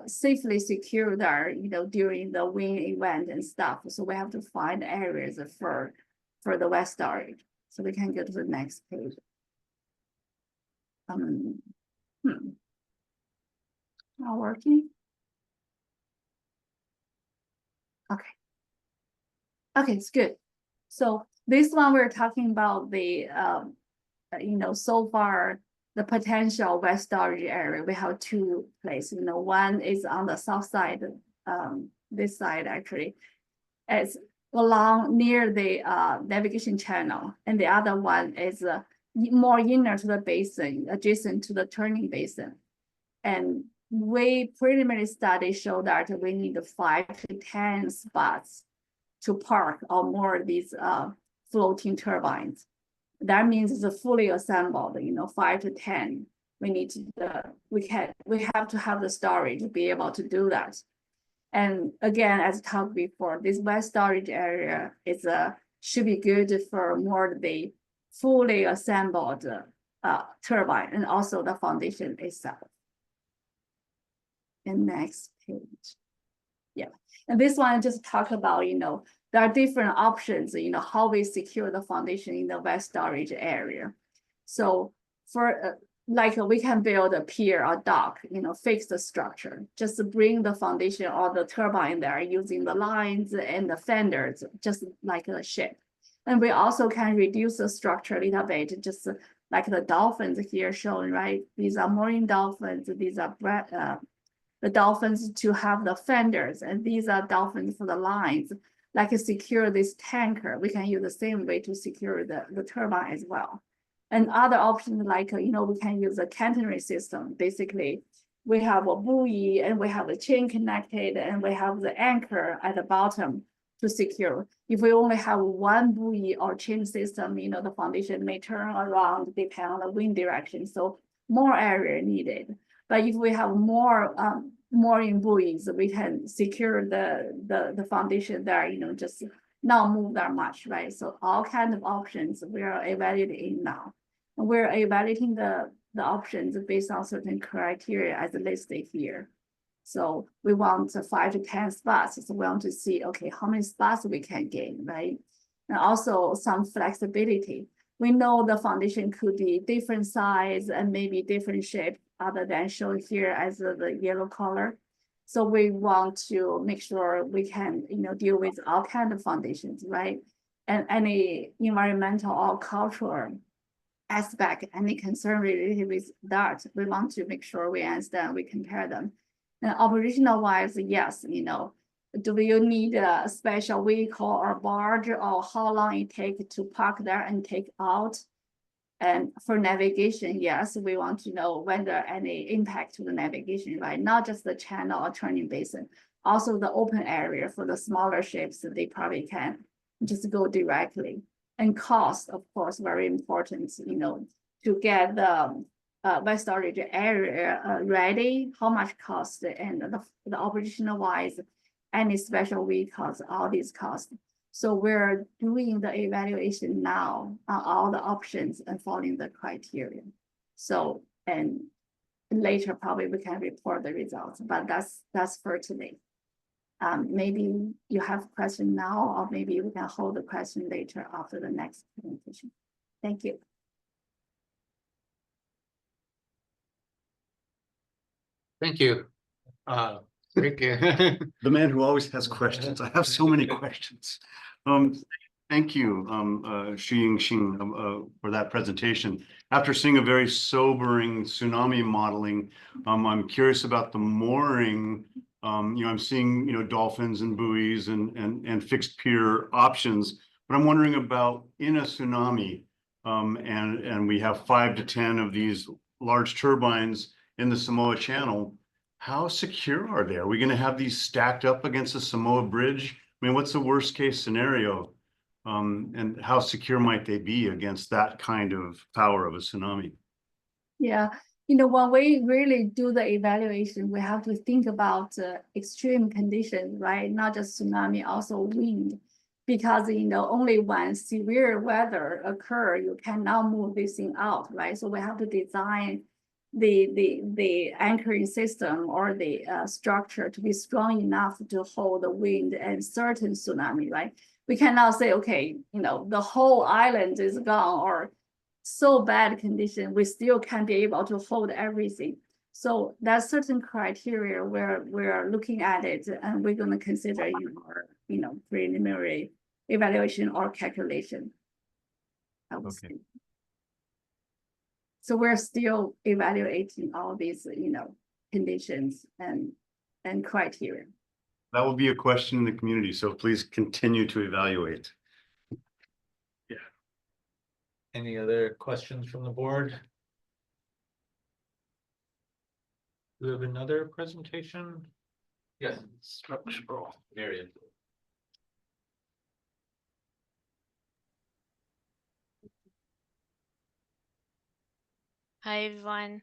safely secured there, during the wind event and stuff. So we have to find areas for the wet storage. So we can go to the next page. Not working. Okay, it's good. So this one we're talking about the so far the potential wet storage area. We have 2 places. One is on the south side, this side actually. It's along near the navigation channel, and the other one is more inner to the basin, adjacent to the turning basin. And we preliminary study show that we need 5 to 10 spots to park or more these floating turbines. That means it's fully assembled, 5 to 10. We need to we have to have the storage to be able to do that. And again, as talked before, this wet storage area is should be good for more the fully assembled turbine and also the foundation itself. And next page. Yeah, and this one just talk about, there are different options, how we secure the foundation in the wet storage area. So for like we can build a pier or dock, fix the structure, just bring the foundation or the turbine there using the lines and the fenders, just like a ship. And we also can reduce the structure a little bit, just like the dolphins here shown, right? These are marine dolphins, these are the dolphins to have the fenders, and these are dolphins for the lines, like secure this tanker. We can use the same way to secure the turbine as well. And other options like, we can use a catenary system. Basically, we have a buoy and we have a chain connected and we have the anchor at the bottom to secure. If we only have one buoy or chain system, the foundation may turn around depending on the wind direction. So more area needed. But if we have more mooring buoys, we can secure the foundation there, just not move that much, right? So all kind of options we are evaluating now. And we're evaluating the options based on certain criteria as listed here. So we want 5 to 10 spots. So we want to see, okay, how many spots we can gain, right? And also some flexibility. We know the foundation could be different size and maybe different shape other than shown here as the yellow color. So we want to make sure we can, deal with all kind of foundations, right? And any environmental or cultural aspect, any concern related with that, we want to make sure we understand, we compare them. And operational wise, yes, do you need a special vehicle or barge, or how long it take to park there and take out? And for navigation, yes, we want to know whether any impact to the navigation, right? Not just the channel or turning basin, also the open area for the smaller ships, they probably can just go directly. And cost, of course, very important, to get the west storage area ready, how much cost, and the operational wise, any special vehicles, all these costs. So we're doing the evaluation now on all the options and following the criteria. So, and later probably we can report the results, but that's for today. Maybe you have a question now, or maybe we can hold the question later after the next presentation. Thank you. Thank you. Rick, The man who always has questions. I have so many questions. Thank you, Xing Xing, for that presentation. After seeing a very sobering tsunami modeling, I'm curious about the mooring. I'm seeing, dolphins and buoys and fixed pier options, but I'm wondering about in a tsunami, and we have 5 to 10 of these large turbines in the Samoa Channel. How secure are they? Are we going to have these stacked up against the Samoa Bridge? I mean, what's the worst case scenario? And how secure might they be against that kind of power of a tsunami? Yeah, when we really do the evaluation, we have to think about extreme conditions, right? Not just tsunami, also wind. Because, only when severe weather occur, you cannot move this thing out, right? So we have to design the anchoring system or the structure to be strong enough to hold the wind and certain tsunami, right? We cannot say, okay, the whole island is gone or so bad condition, we still can't be able to hold everything. So there's certain criteria where we're looking at it, and we're going to consider in our, preliminary evaluation or calculation. I would say. So we're still evaluating all these, conditions and criteria. That will be a question in the community, so please continue to evaluate. any other questions from the board? Do we have another presentation? Yes, Structural. Marion. Hi everyone,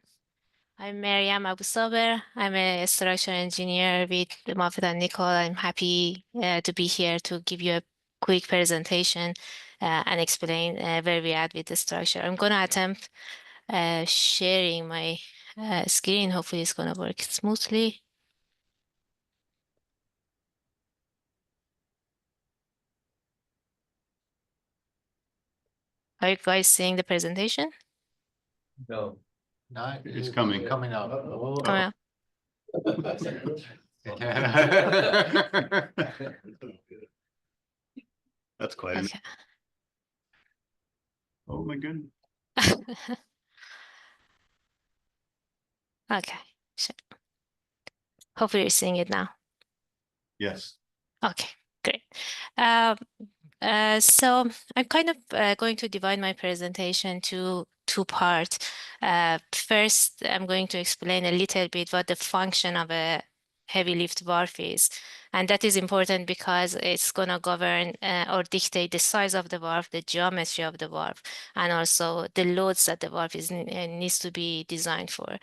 I'm Mariam Abu Saber. I'm a structural engineer with the Moffitt and Nicol. I'm happy to be here to give you a quick presentation and explain where we're at with the structure. I'm going to attempt sharing my screen. Hopefully it's going to work smoothly. Are you guys seeing the presentation? No. Not. It's coming. Coming up. Oh. Come on. That's quite, Okay. oh my goodness. Okay, sure. Hopefully you're seeing it now. Yes. Okay, great. So I'm kind of going to divide my presentation to two parts. First, I'm going to explain a little bit what the function of a heavy lift valve is. And that is important because it's going to govern or dictate the size of the valve, the geometry of the valve, and also the loads that the valve needs to be designed for.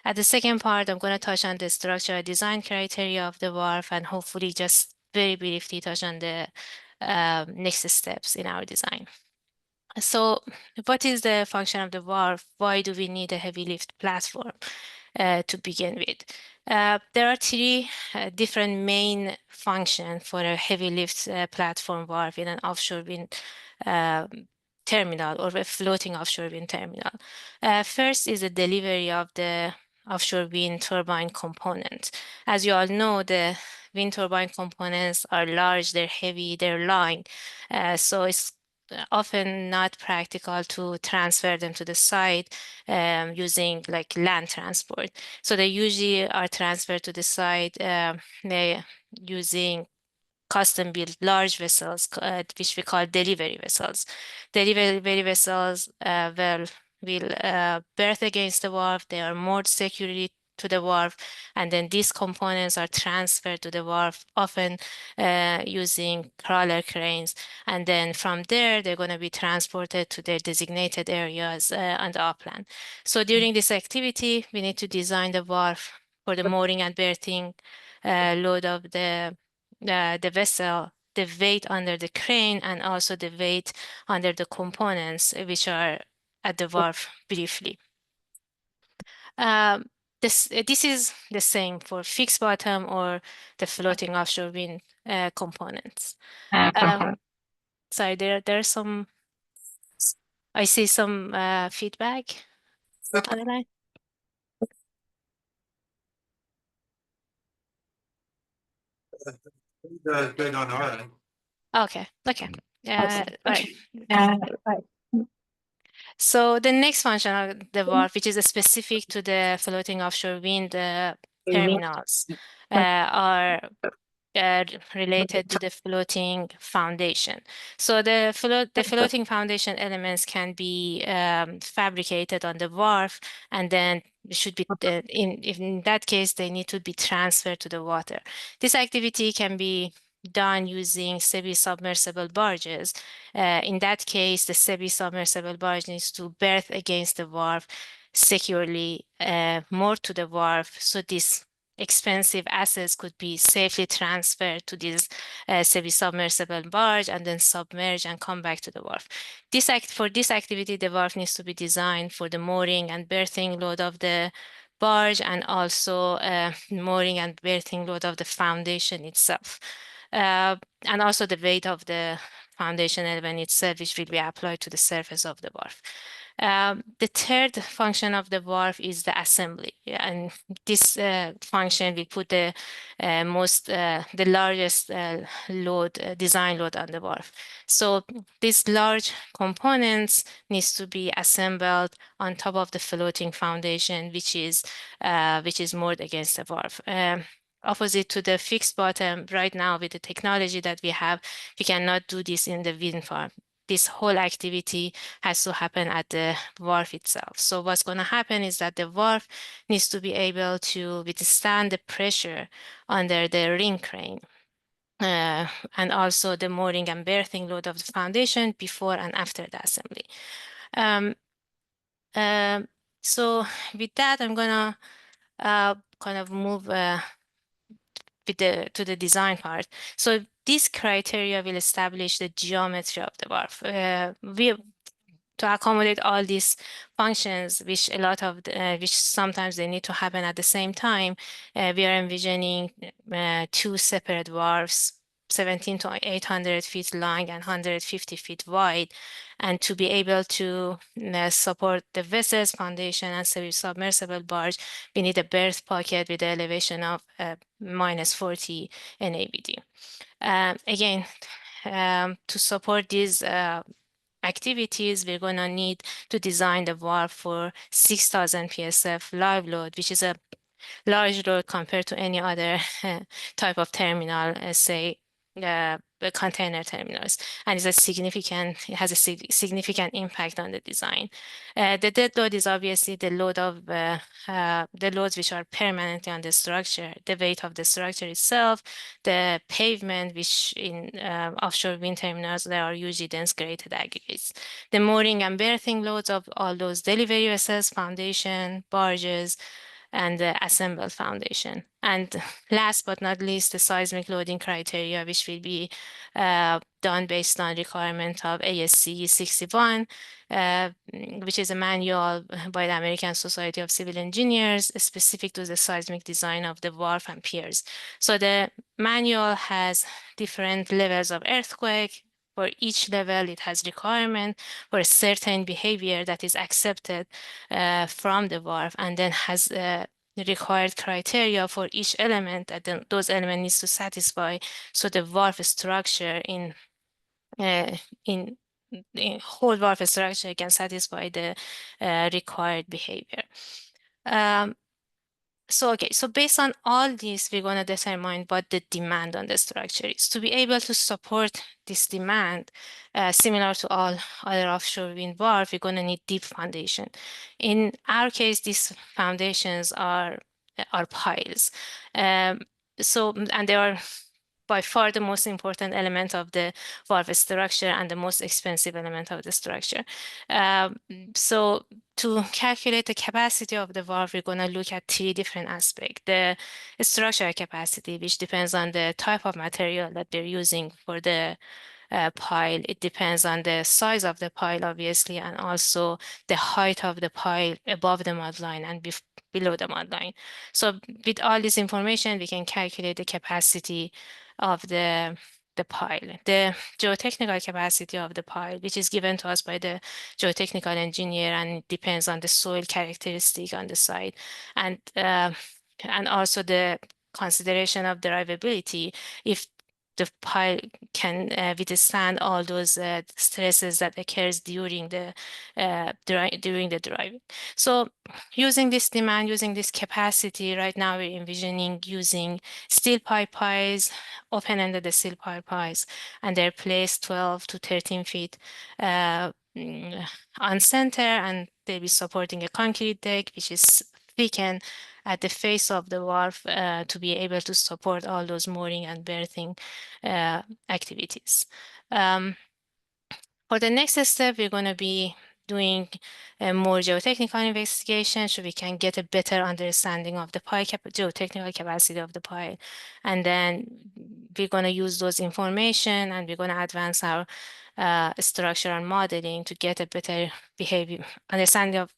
At the second part, I'm going to touch on the structural design criteria of the valve and hopefully just very briefly touch on the next steps in our design. So what is the function of the valve? Why do we need a heavy lift platform to begin with? There are three different main functions for a heavy lift platform valve in an offshore wind terminal or a floating offshore wind terminal. First is the delivery of the offshore wind turbine component. As you all know, the wind turbine components are large, they're heavy, they're lined. So it's often not practical to transfer them to the site using like land transport. So they usually are transferred to the site they using custom built large vessels, which we call delivery vessels. Delivery vessels will berth against the wharf. They are moored securely to the wharf, and then these components are transferred to the wharf, often using crawler cranes. And then from there, they're going to be transported to their designated areas on the upland. So during this activity, we need to design the wharf for the mooring and berthing load of the vessel, the weight under the crane, and also the weight under the components, which are at the wharf briefly. This is the same for fixed bottom or the floating offshore wind components. Sorry, there's some, I see some feedback on the line. Good on our end. Okay. Right. So the next function of the valve, which is specific to the floating offshore wind terminals, are related to the floating foundation. So the floating foundation elements can be fabricated on the wharf, and then should be in that case they need to be transferred to the water. This activity can be done using semi-submersible barges. In that case, the semi-submersible barge needs to berth against the wharf securely, moored to the wharf, so this expensive assets could be safely transferred to this semi-submersible barge and then submerge and come back to the wharf. For this activity, the wharf needs to be designed for the mooring and berthing load of the barge and also mooring and berthing load of the foundation itself. And also the weight of the foundation element itself, which will be applied to the surface of the wharf. The third function of the wharf is the assembly, and this function will put the largest design load on the wharf. So these large components needs to be assembled on top of the floating foundation, which is moored against the wharf. Opposite to the fixed bottom, right now with the technology that we have, we cannot do this in the wind farm. This whole activity has to happen at the wharf itself. So what's going to happen is that the wharf needs to be able to withstand the pressure under the ring crane and also the mooring and berthing load of the foundation before and after the assembly. So with that, I'm gonna kind of move to the design part. So this criteria will establish the geometry of the wharf. To accommodate all these functions, which sometimes they need to happen at the same time, we are envisioning two separate wharfs 17 to 800 feet long and 150 feet wide. And to be able to support the vessels, foundation, and submersible barge, we need a berth pocket with an elevation of -40 NABD. Again, to support these activities, we're going to need to design the valve for 6,000 PSF live load, which is a large load compared to any other type of terminal, say container terminals, and it has a significant impact on the design. The dead load is obviously the load of the loads which are permanently on the structure, the weight of the structure itself, the pavement, which in offshore wind terminals, there are usually dense graded aggregates, the mooring and berthing loads of all those delivery vessels, foundation, barges, and the assembled foundation. And last but not least, the seismic loading criteria, which will be done based on requirement of ASCE 61, which is a manual by the American Society of Civil Engineers specific to the seismic design of the wharf and piers. So the manual has different levels of earthquake. For each level, it has requirement for a certain behavior that is accepted from the wharf, and then has the required criteria for each element that those elements needs to satisfy, so the wharf structure in whole wharf structure can satisfy the required behavior. So based on all this, we're going to determine what the demand on the structure is. To be able to support this demand, similar to all other offshore wind wharf, we're going to need deep foundation. In our case, these foundations are piles. And they are by far the most important element of the valve structure and the most expensive element of the structure. So to calculate the capacity of the valve, we're going to look at 3 different aspects. The structural capacity, which depends on the type of material that they're using for the pile. It depends on the size of the pile, obviously, and also the height of the pile above the mud line and below the mud line. So with all this information, we can calculate the capacity of the pile, the geotechnical capacity of the pile, which is given to us by the geotechnical engineer, and it depends on the soil characteristic on the site, and also the consideration of drivability. If the pile can withstand all those stresses that occurs during the driving. So using this demand, using this capacity, right now we're envisioning using steel pipe piles, open-ended steel pipe piles, and they're placed 12 to 13 feet on center, and they'll be supporting a concrete deck, which is thickened at the face of the wharf to be able to support all those mooring and berthing activities. For the next step, we're going to be doing more geotechnical investigation so we can get a better understanding of the pile geotechnical capacity of the pile. And then we're going to use those information, and we're going to advance our structural modeling to get a better understanding of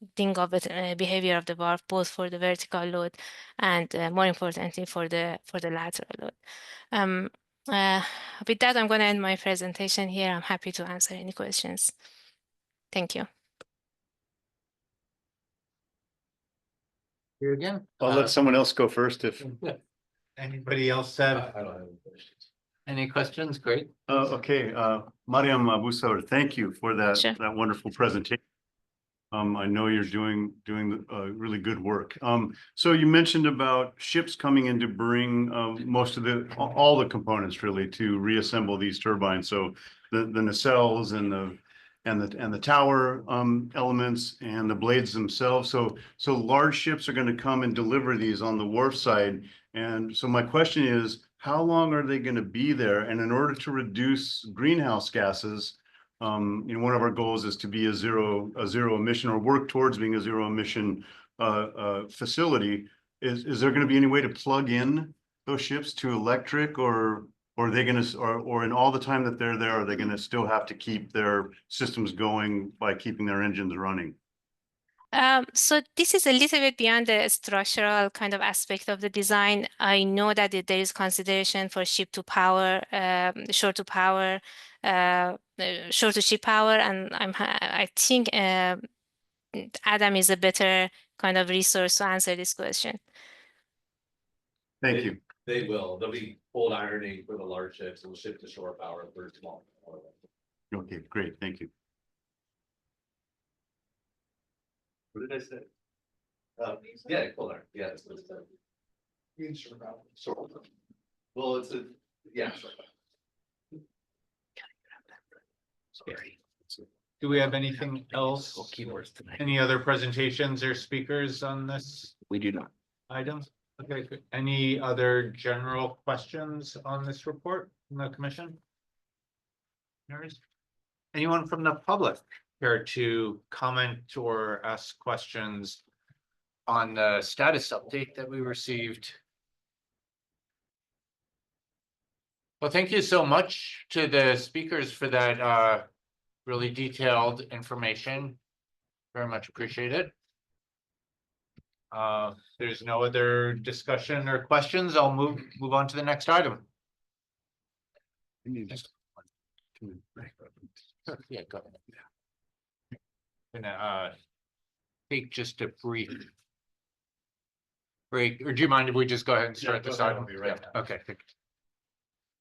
behavior of the wharf, both for the vertical load and more importantly for the lateral load. With that, I'm going to end my presentation here. I'm happy to answer any questions. Thank you. Here again. I'll let someone else go first if. Anybody else have I don't have any questions. any questions? Great. Okay, Mariam Abusawar, thank you for that, Sure. that wonderful presentation. I know you're doing really good work. So you mentioned about ships coming in to bring most of all the components really to reassemble these turbines. So the nacelles and the tower elements and the blades themselves. So large ships are going to come and deliver these on the wharf side. And so my question is, how long are they going to be there? And in order to reduce greenhouse gases, one of our goals is to be a zero emission, or work towards being a zero emission facility. Is there going to be any way to plug in those ships to electric, or are they going to, or in all the time that they're there, are they going to still have to keep their systems going by keeping their engines running? So this is a little bit beyond the structural kind of aspect of the design. I know that there is consideration for ship to power, shore to power, shore to ship power, and I think Adam is a better kind of resource to answer this question. Thank you. They will. They'll be cold ironing for the large ships and ship to shore power for small. Okay, great, thank you. What did I say? Yeah, cold iron. Yeah. That's what it said. Well, it's a, yeah. Scary. Do we have anything else? Keywords tonight. Any other presentations or speakers on this We do not. item? Okay, good. Any other general questions on this report from the commission? Anyone from the public care to comment or ask questions on the status update that we received? Well, thank you so much to the speakers for that really detailed information. Very much appreciated. There's no other discussion or questions. I'll move on to the next item. Sure, yeah, go ahead. Gonna take just a brief break, or do you mind if we just go ahead and start this item? Right. Okay.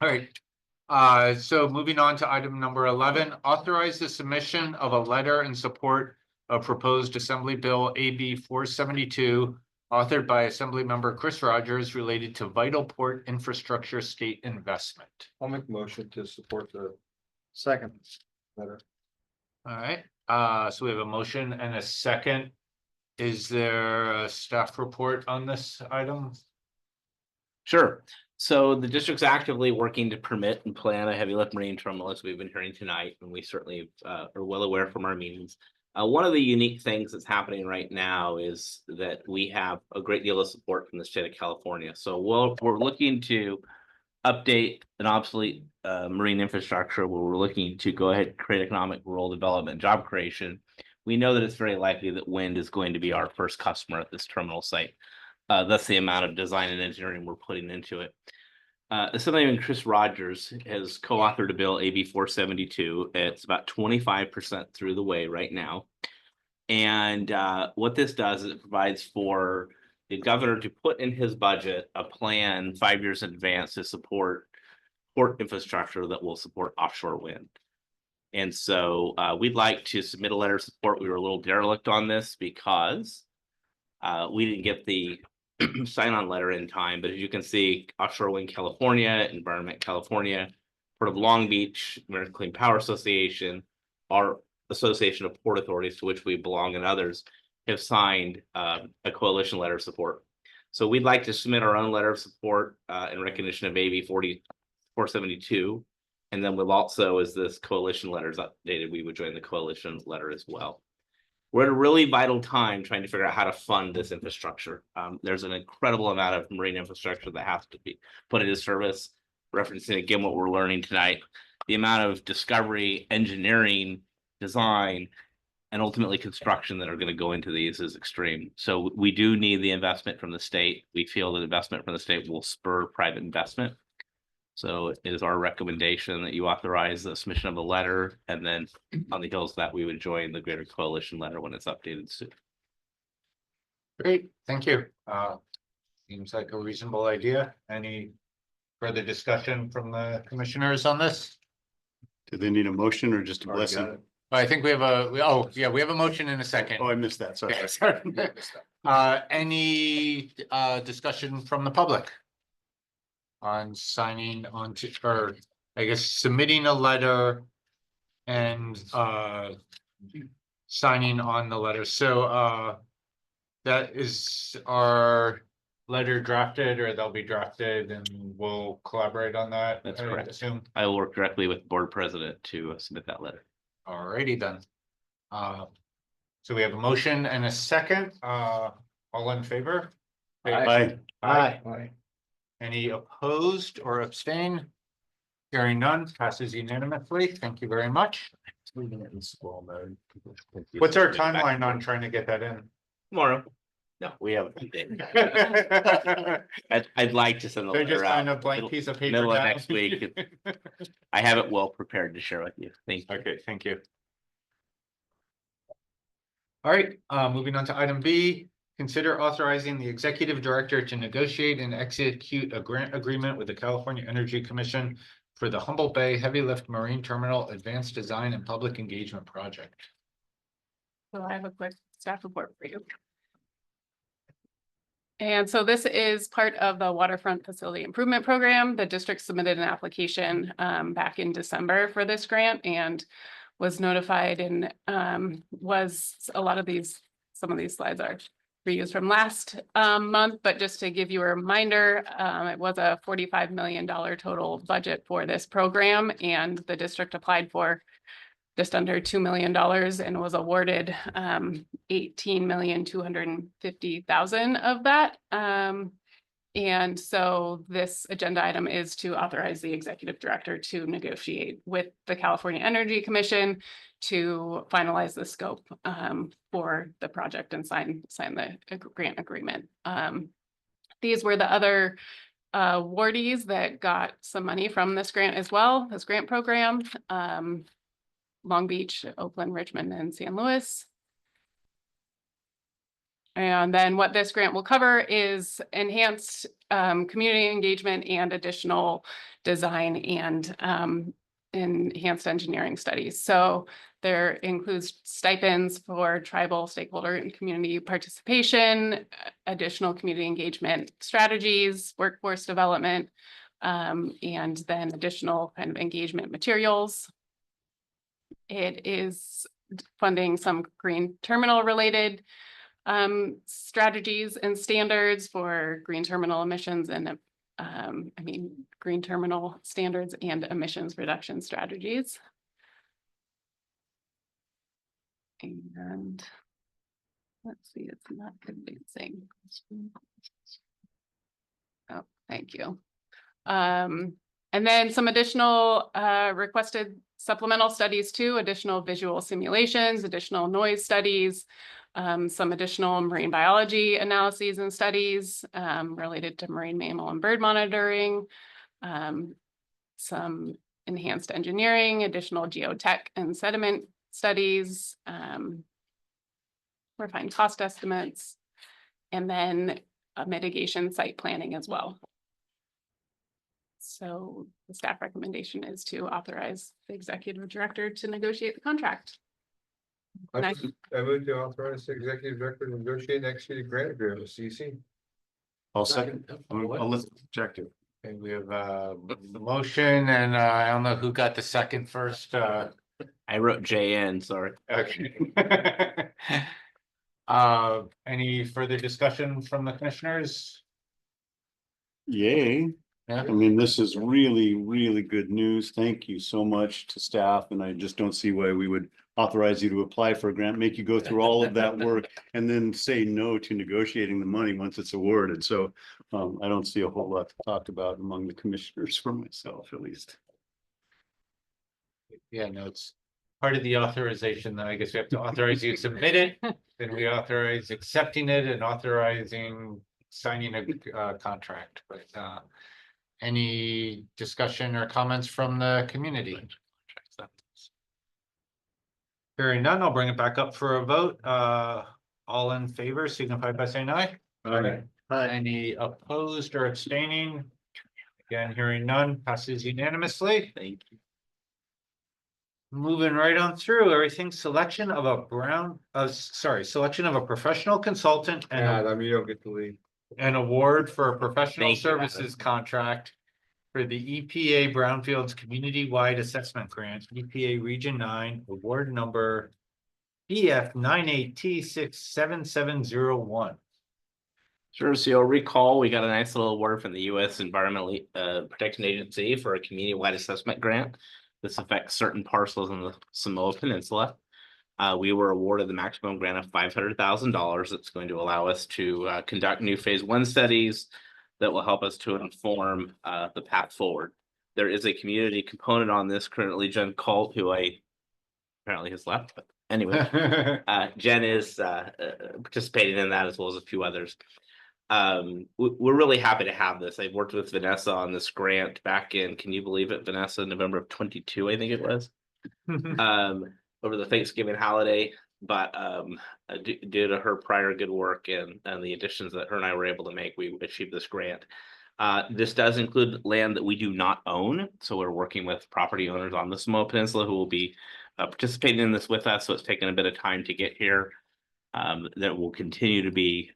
All right, so moving on to item number 11, authorize the submission of a letter in support of proposed Assembly Bill AB 472, authored by Assembly Member Chris Rogers, related to vital port infrastructure state investment. I'll make a motion to support the Second. letter. All right, so we have a motion and a second. Is there a staff report on this item? Sure. So the district's actively working to permit and plan a heavy lift marine terminal, as we've been hearing tonight, and we certainly are well aware from our meetings. One of the unique things that's happening right now is that we have a great deal of support from the state of California. So we're looking to update an obsolete marine infrastructure where we're looking to go ahead and create economic rural development, job creation. We know that it's very likely that wind is going to be our first customer at this terminal site. That's the amount of design and engineering we're putting into it. Assemblyman Chris Rogers has co-authored a bill, AB 472. It's about 25% through the way right now. And what this does is it provides for the governor to put in his budget a plan 5 years in advance to support port infrastructure that will support offshore wind. And so we'd like to submit a letter of support. We were a little derelict on this because we didn't get the sign-on letter in time, but as you can see, Offshore Wind California, Environment California, Port of Long Beach, American Clean Power Association, our Association of Port Authorities, to which we belong, and others, have signed a coalition letter of support. So we'd like to submit our own letter of support in recognition of AB 472, and then we'll also, as this coalition letter is updated, we would join the coalition letter as well. We're at a really vital time trying to figure out how to fund this infrastructure. There's an incredible amount of marine infrastructure that has to be put into service. Referencing again what we're learning tonight, the amount of discovery, engineering, design, and ultimately construction that are going to go into these is extreme. So we do need the investment from the state. We feel that investment from the state will spur private investment. So it is our recommendation that you authorize the submission of a letter, and then on the heels of that, we would join the greater coalition letter when it's updated soon. Great, thank you. Seems like a reasonable idea. Any further discussion from the commissioners on this? Do they need a motion or just a Already got blessing? it. I think we have we have a motion in a second. Oh, I missed that, sorry. Okay, sorry. Any discussion from the public on signing on to, or I guess submitting a letter and signing on the letter? So that is our letter drafted, or they'll be drafted, and we'll collaborate on that. That's I correct. assume. I will work directly with board president to submit that letter. Alrighty then. So we have a motion and a second. All in favor? Aye. Aye. Any opposed or abstain? Hearing none, passes unanimously. Thank you very much. What's our timeline on trying to get that in? Tomorrow. No, we haven't. I'd like to send the They're just letter sign out. a blank middle- piece of paper. Middle of now. next week. I have it well prepared to share with you. Thank you. Okay, thank you. All right, moving on to item B, consider authorizing the executive director to negotiate and execute a grant agreement with the California Energy Commission for the Humboldt Bay Heavy Lift Marine Terminal Advanced Design and Public Engagement Project. So I have a quick staff report for you. And so this is part of the Waterfront Facility Improvement Program. The district submitted an application back in December for this grant and was notified and was a lot of these, some of these slides are reused from last month, but just to give you a reminder, it was a $45 million total budget for this program, and the district applied for just under $2 million and was awarded $18,250,000 of that. And so this agenda item is to authorize the executive director to negotiate with the California Energy Commission to finalize the scope for the project and sign the grant agreement. These were the other awardees that got some money from this grant as well, this grant program. Long Beach, Oakland, Richmond, and San Luis. And then what this grant will cover is enhanced community engagement and additional design and enhanced engineering studies. So there includes stipends for tribal stakeholder and community participation, additional community engagement strategies, workforce development, and then additional kind of engagement materials. It is funding some green terminal related strategies and standards for green terminal emissions and green terminal standards and emissions reduction strategies. And let's see, it's not convincing. Oh, thank you. And then some additional requested supplemental studies too, additional visual simulations, additional noise studies, some additional marine biology analyses and studies related to marine mammal and bird monitoring, some enhanced engineering, additional geotech and sediment studies, refined cost estimates, and then a mitigation site planning as well. So the staff recommendation is to authorize the executive director to negotiate the contract. I move to authorize the executive director to negotiate and execute a grant agreement with CC. I'll second. I'll list objective. Okay, we have a motion and I don't know who got the second first. I wrote JN, sorry. Okay. Any further discussion from the commissioners? Yay. Yeah. I mean, this is really, really good news. Thank you so much to staff, and I just don't see why we would authorize you to apply for a grant, make you go through all of that work, and then say no to negotiating the money once it's awarded. So I don't see a whole lot to talk about among the commissioners, for myself at least. Yeah, no, it's part of the authorization. Then I guess we have to authorize you to submit it, then we authorize accepting it and authorizing signing a contract, but any discussion or comments from the community? Hearing none, I'll bring it back up for a vote. All in favor signify by saying aye. Aye. Any opposed or abstaining? Again, hearing none, passes unanimously. Thank you. Moving right on through everything, selection of a selection of a professional consultant and I mean, you don't get to leave. an award for a professional Thank you, Adam. services contract for the EPA Brownfields Community-Wide Assessment Grant, EPA Region 9, award number BF 98T67701. Sure. So you'll recall we got a nice little award from the U.S. Environmental Protection Agency for a community-wide assessment grant. This affects certain parcels in the Samoa Peninsula. We were awarded the maximum grant of $500,000. That's going to allow us to conduct new phase 1 studies that will help us to inform the path forward. There is a community component on this currently. Jen Colt, who I apparently has left, but anyway, Jen is participating in that as well as a few others. We're really happy to have this. I've worked with Vanessa on this grant back in, can you believe it, Vanessa, November of 22, I think it was. Over the Thanksgiving holiday, but due to her prior good work and the additions that her and I were able to make, we achieved this grant. This does include land that we do not own, so we're working with property owners on the Samoa Peninsula who will be participating in this with us, so it's taken a bit of time to get here. There will continue to be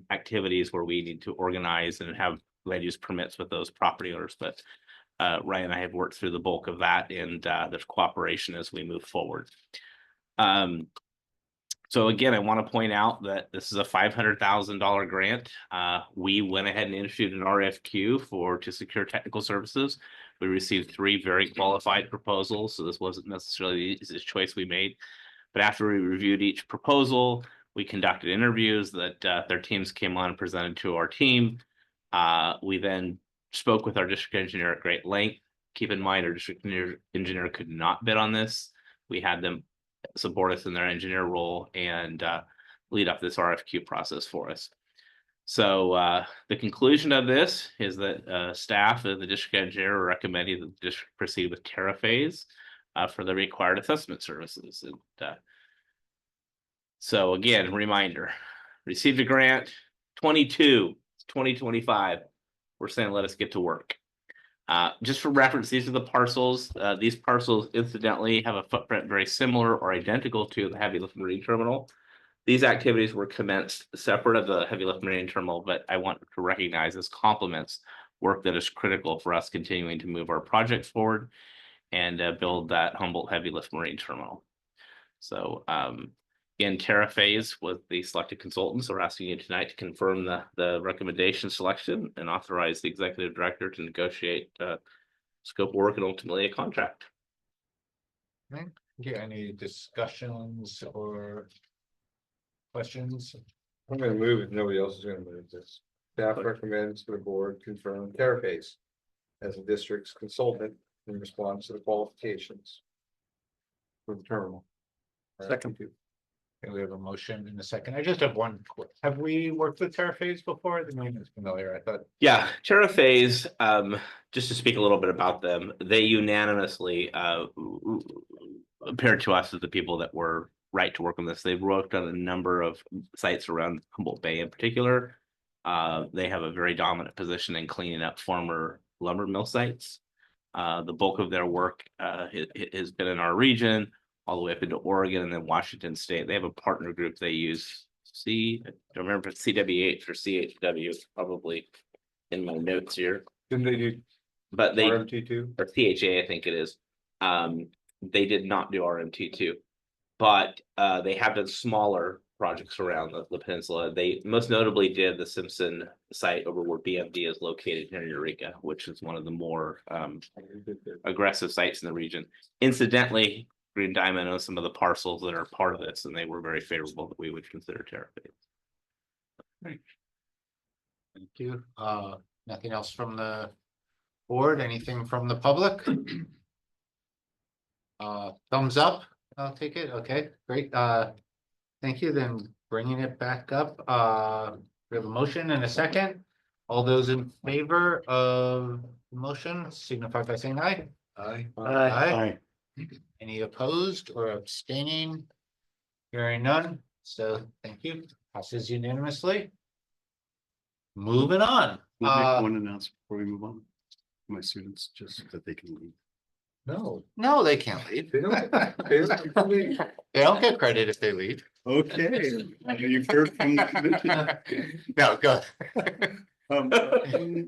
activities where we need to organize and have land use permits with those property owners, but Ryan and I have worked through the bulk of that, and there's cooperation as we move forward. So again, I want to point out that this is a $500,000 grant. We went ahead and issued an RFQ to secure technical services. We received 3 very qualified proposals, so this wasn't necessarily the easiest choice we made. But after we reviewed each proposal, we conducted interviews that their teams came on and presented to our team. We then spoke with our district engineer at great length. Keep in mind, our district engineer could not bid on this. We had them support us in their engineer role and lead up this RFQ process for us. So the conclusion of this is that staff and the district engineer are recommending that the district proceed with Terraphase for the required assessment services. And so again, reminder, received a grant, 2025. We're saying let us get to work. Just for reference, these are the parcels. These parcels incidentally have a footprint very similar or identical to the heavy lift marine terminal. These activities were commenced separate of the heavy lift marine terminal, but I want to recognize as complements work that is critical for us continuing to move our project forward and build that Humboldt heavy lift marine terminal. So again, Terraphase was the selected consultants. We're asking you tonight to confirm the recommendation selection and authorize the executive director to negotiate scope of work and ultimately a contract. Okay, any discussions or questions? I'm gonna move if nobody else is gonna move this. Staff recommends the board confirm Terraphase as a district's consultant in response to the qualifications for the terminal. Second. Okay, we have a motion in a second. I just have one. Have we worked with Terraphase before? The name is familiar, I thought. Yeah, Terraphase, just to speak a little bit about them, they unanimously appeared to us as the people that were right to work on this. They've worked on a number of sites around Humboldt Bay in particular. They have a very dominant position in cleaning up former lumber mill sites. The bulk of their work has been in our region, all the way up into Oregon and then Washington State. They have a partner group they use. I don't remember if it's CWH or CHW, probably in my notes here. Didn't they do But they RMT2? or CHA, I think it is. They did not do RMT2, but they have done smaller projects around the peninsula. They most notably did the Simpson site over where BMD is located here in Eureka, which is one of the more aggressive sites in the region. Incidentally, Green Diamond owns some of the parcels that are part of this, and they were very favorable that we would consider Terraphase. Thank you. Nothing else from the board? Anything from the public? Thumbs up, I'll take it. Okay, great. Thank you. Then bringing it back up. We have a motion and a second. All those in favor of the motion signify by saying aye. Aye. Aye. Any opposed or abstaining? Hearing none, so thank you. Passes unanimously. Moving on. We'll make one announcement before we move on. My students, just that they can leave. No, they can't leave. They don't leave. They don't get credit if they leave. Okay. You've heard from the commission. No, go.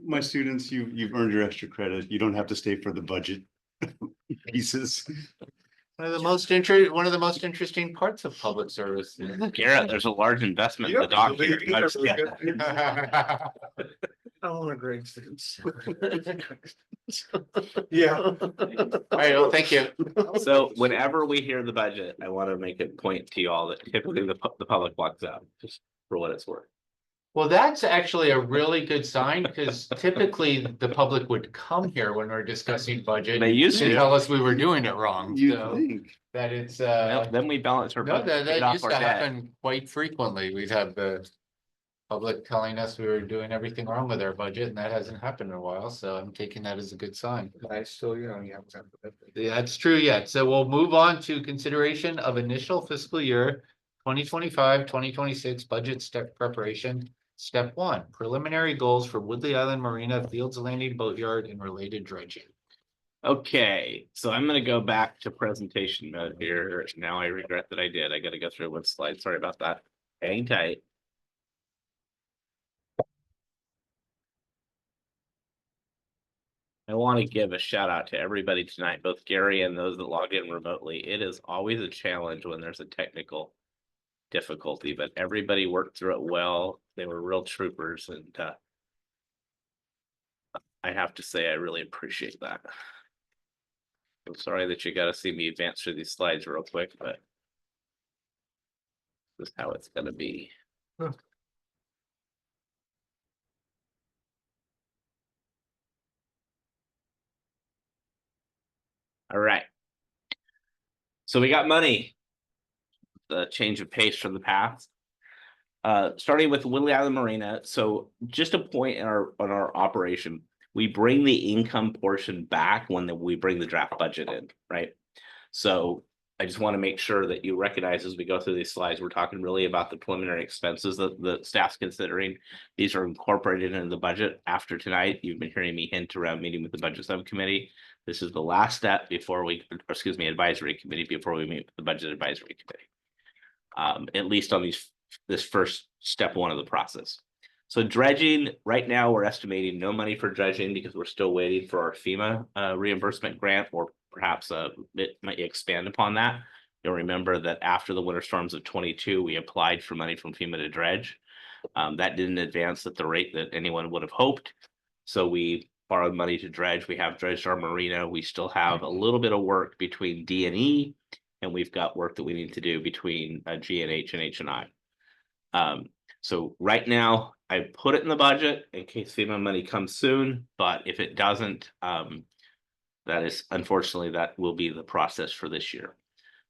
My students, you've earned your extra credit. You don't have to stay for the budget pieces. One of the most interesting parts of public service. Garrett, there's a large investment in the dock here. You might- I want to grade students. Yeah. All right, well, thank you. So whenever we hear the budget, I want to make a point to y'all that typically the public walks out, just for what it's worth. Well, that's actually a really good sign because typically the public would come here when we're discussing budget. They used To to. tell us we were doing it wrong, You so think? that it's, Then we balance our no, budget, paid that off used our to debt. happen quite frequently. We'd have the public telling us we were doing everything wrong with our budget, and that hasn't happened in a while, so I'm taking that as a good sign. I still, you haven't. Yeah, that's true yet. So we'll move on to consideration of initial fiscal year 2025-2026 budget step preparation. Step 1, preliminary goals for Woodley Island Marina, Fields Landing Boatyard and related dredging. Okay, so I'm gonna go back to presentation mode here. Now I regret that I did. I gotta go through one slide. Sorry about that. Hang tight. I want to give a shout out to everybody tonight, both Gary and those that logged in remotely. It is always a challenge when there's a technical difficulty, but everybody worked through it well. They were real troopers, and I have to say I really appreciate that. I'm sorry that you got to see me advance through these slides real quick, but this is how it's going to be. All right. So we got money. The change of pace from the past. Starting with Woodley Island Marina. So just a point in our operation, we bring the income portion back when we bring the draft budget in, right? So I just want to make sure that you recognize as we go through these slides, we're talking really about the preliminary expenses that the staff's considering. These are incorporated into the budget. After tonight, you've been hearing me hint around meeting with the budget subcommittee. This is the last step before advisory committee, before we meet with the budget advisory committee. At least on this first step 1 of the process. So dredging, right now, we're estimating no money for dredging because we're still waiting for our FEMA reimbursement grant, or perhaps it might expand upon that. You'll remember that after the winter storms of 22, we applied for money from FEMA to dredge. That didn't advance at the rate that anyone would have hoped. So we borrowed money to dredge. We have dredged our marina. We still have a little bit of work between D&E, and we've got work that we need to do between G&H and H&I. So right now, I put it in the budget in case FEMA money comes soon, but if it doesn't, unfortunately, that will be the process for this year.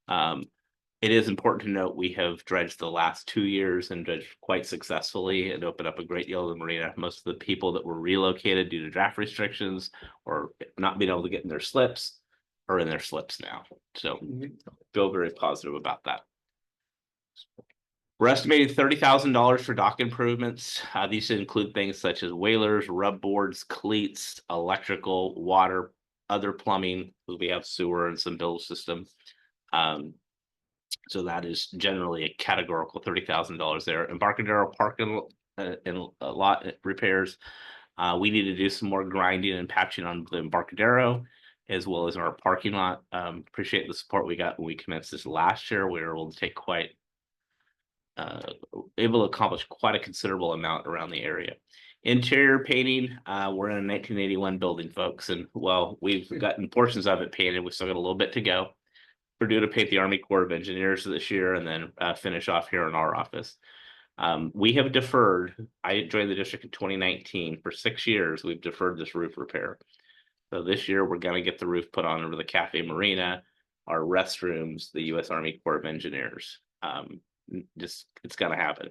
It is important to note we have dredged the last 2 years and dredged quite successfully and opened up a great deal of the marina. Most of the people that were relocated due to draft restrictions or not being able to get in their slips are in their slips now. So feel very positive about that. We're estimating $30,000 for dock improvements. These include things such as whalers, rub boards, cleats, electrical, water, other plumbing. We have sewer and some bill systems. So that is generally a categorical $30,000 there. Embarcadero parking and a lot repairs. We need to do some more grinding and patching on the Embarcadero, as well as our parking lot. Appreciate the support we got when we commenced this last year. We were able to take able to accomplish quite a considerable amount around the area. Interior painting, we're in a 1981 building, folks, and well, we've gotten portions of it painted. We've still got a little bit to go. We're due to paint the Army Corps of Engineers this year and then finish off here in our office. We have deferred. I joined the district in 2019. For 6 years, we've deferred this roof repair. So this year, we're going to get the roof put on over the Cafe Marina, our restrooms, the U.S. Army Corps of Engineers. It's going to happen.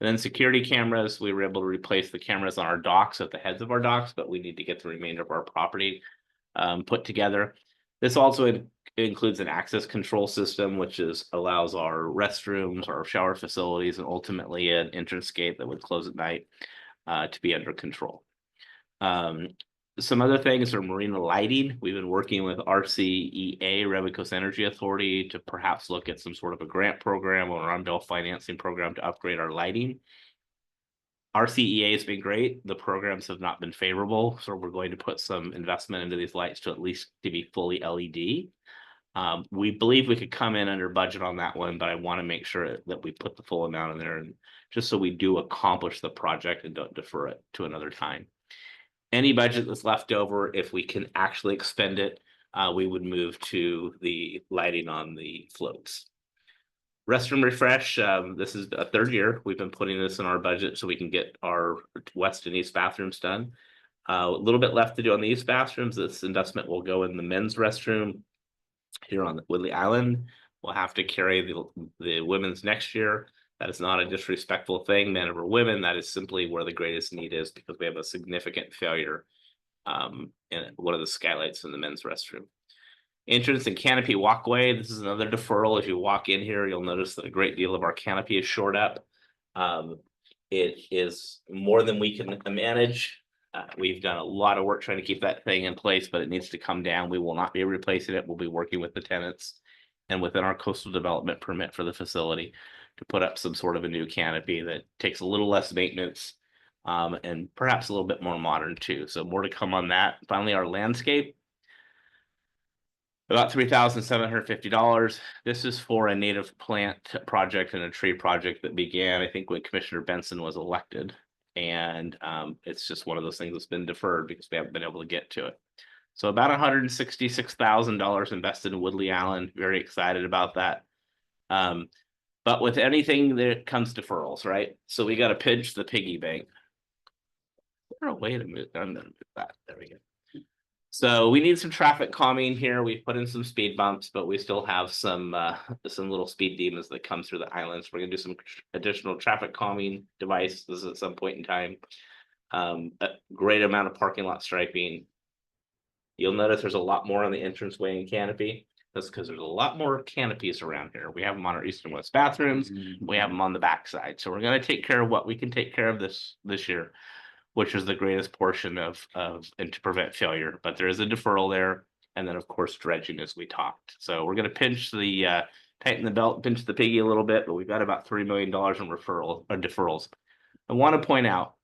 And then security cameras, we were able to replace the cameras on our docks at the heads of our docks, but we need to get the remainder of our property put together. This also includes an access control system, which allows our restrooms, our shower facilities, and ultimately an entrance gate that would close at night to be under control. Some other things are marina lighting. We've been working with RCEA, Redwood Coast Energy Authority, to perhaps look at some sort of a grant program or an on-bill financing program to upgrade our lighting. RCEA has been great. The programs have not been favorable, so we're going to put some investment into these lights to at least to be fully LED. We believe we could come in under budget on that one, but I want to make sure that we put the full amount in there, and just so we do accomplish the project and don't defer it to another time. Any budget that's left over, if we can actually expend it, we would move to the lighting on the floats. Restroom refresh, this is a third year. We've been putting this in our budget so we can get our west and east bathrooms done. A little bit left to do on the east bathrooms. This investment will go in the men's restroom here on the Woodley Island. We'll have to carry the women's next year. That is not a disrespectful thing, men over women. That is simply where the greatest need is because we have a significant failure in one of the skylights in the men's restroom. Entrance and canopy walkway. This is another deferral. If you walk in here, you'll notice that a great deal of our canopy is shored up. It is more than we can manage. We've done a lot of work trying to keep that thing in place, but it needs to come down. We will not be replacing it. We'll be working with the tenants and within our coastal development permit for the facility to put up some sort of a new canopy that takes a little less maintenance and perhaps a little bit more modern too. So more to come on that. Finally, our landscape. About $3,750. This is for a native plant project and a tree project that began, I think, when Commissioner Benson was elected. And it's just one of those things that's been deferred because we haven't been able to get to it. So about $166,000 invested in Woodley Island. Very excited about that. But with anything there comes deferrals, right? So we got to pinch the piggy bank. Is there a way to move? I'm gonna move that. There we go. So we need some traffic calming here. We've put in some speed bumps, but we still have some little speed demons that come through the islands. We're gonna do some additional traffic calming devices at some point in time. A great amount of parking lot striping. You'll notice there's a lot more on the entranceway and canopy. That's because there's a lot more canopies around here. We have them on our east and west bathrooms. We have them on the backside. So we're gonna take care of what we can take care of this year, which is the greatest portion of and to prevent failure. But there is a deferral there. And then of course, dredging as we talked. So we're going to pinch the tighten the belt, pinch the piggy a little bit, but we've got about $3 million in deferrals. I want to point out,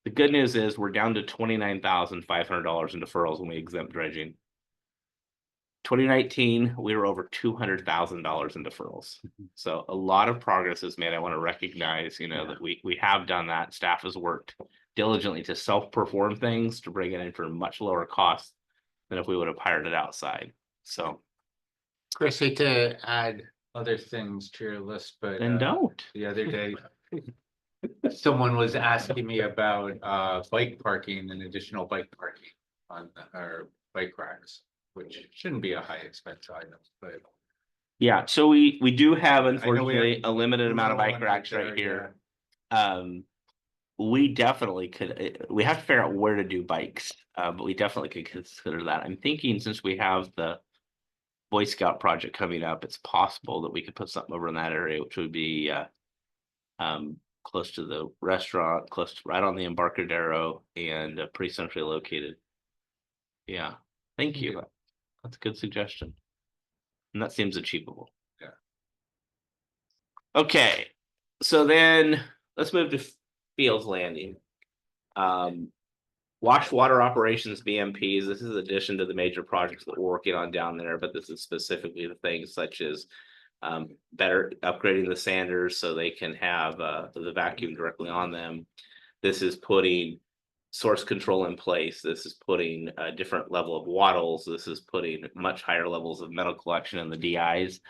the good news is we're down to $29,500 in deferrals when we exempt dredging. 2019, we were over $200,000 in deferrals. So a lot of progress is made. I want to recognize, that we have done that. Staff has worked diligently to self-perform things to bring it in for a much lower cost than if we would have hired it outside. So, Chris, hate to add other things to your list, but then don't. the other day, someone was asking me about bike parking and additional bike parking on our bike racks, which shouldn't be a high expense item, but. Yeah, so we do have we have unfortunately a limited amount of bike one racks there, right here. We definitely could, we have to figure out where to do bikes, but we definitely could consider that. I'm thinking since we have the Boy Scout project coming up, it's possible that we could put something over in that area, which would be close to the restaurant, close to right on the Embarcadero and pretty centrally located. Yeah, thank you. That's a good suggestion. And that seems achievable. Yeah. Okay, so then let's move to Fields Landing. Wash water operations BMPs. This is addition to the major projects that we're working on down there, but this is specifically the things such as better upgrading the sanders so they can have the vacuum directly on them. This is putting source control in place. This is putting a different level of wattles. This is putting much higher levels of metal collection in the DIs.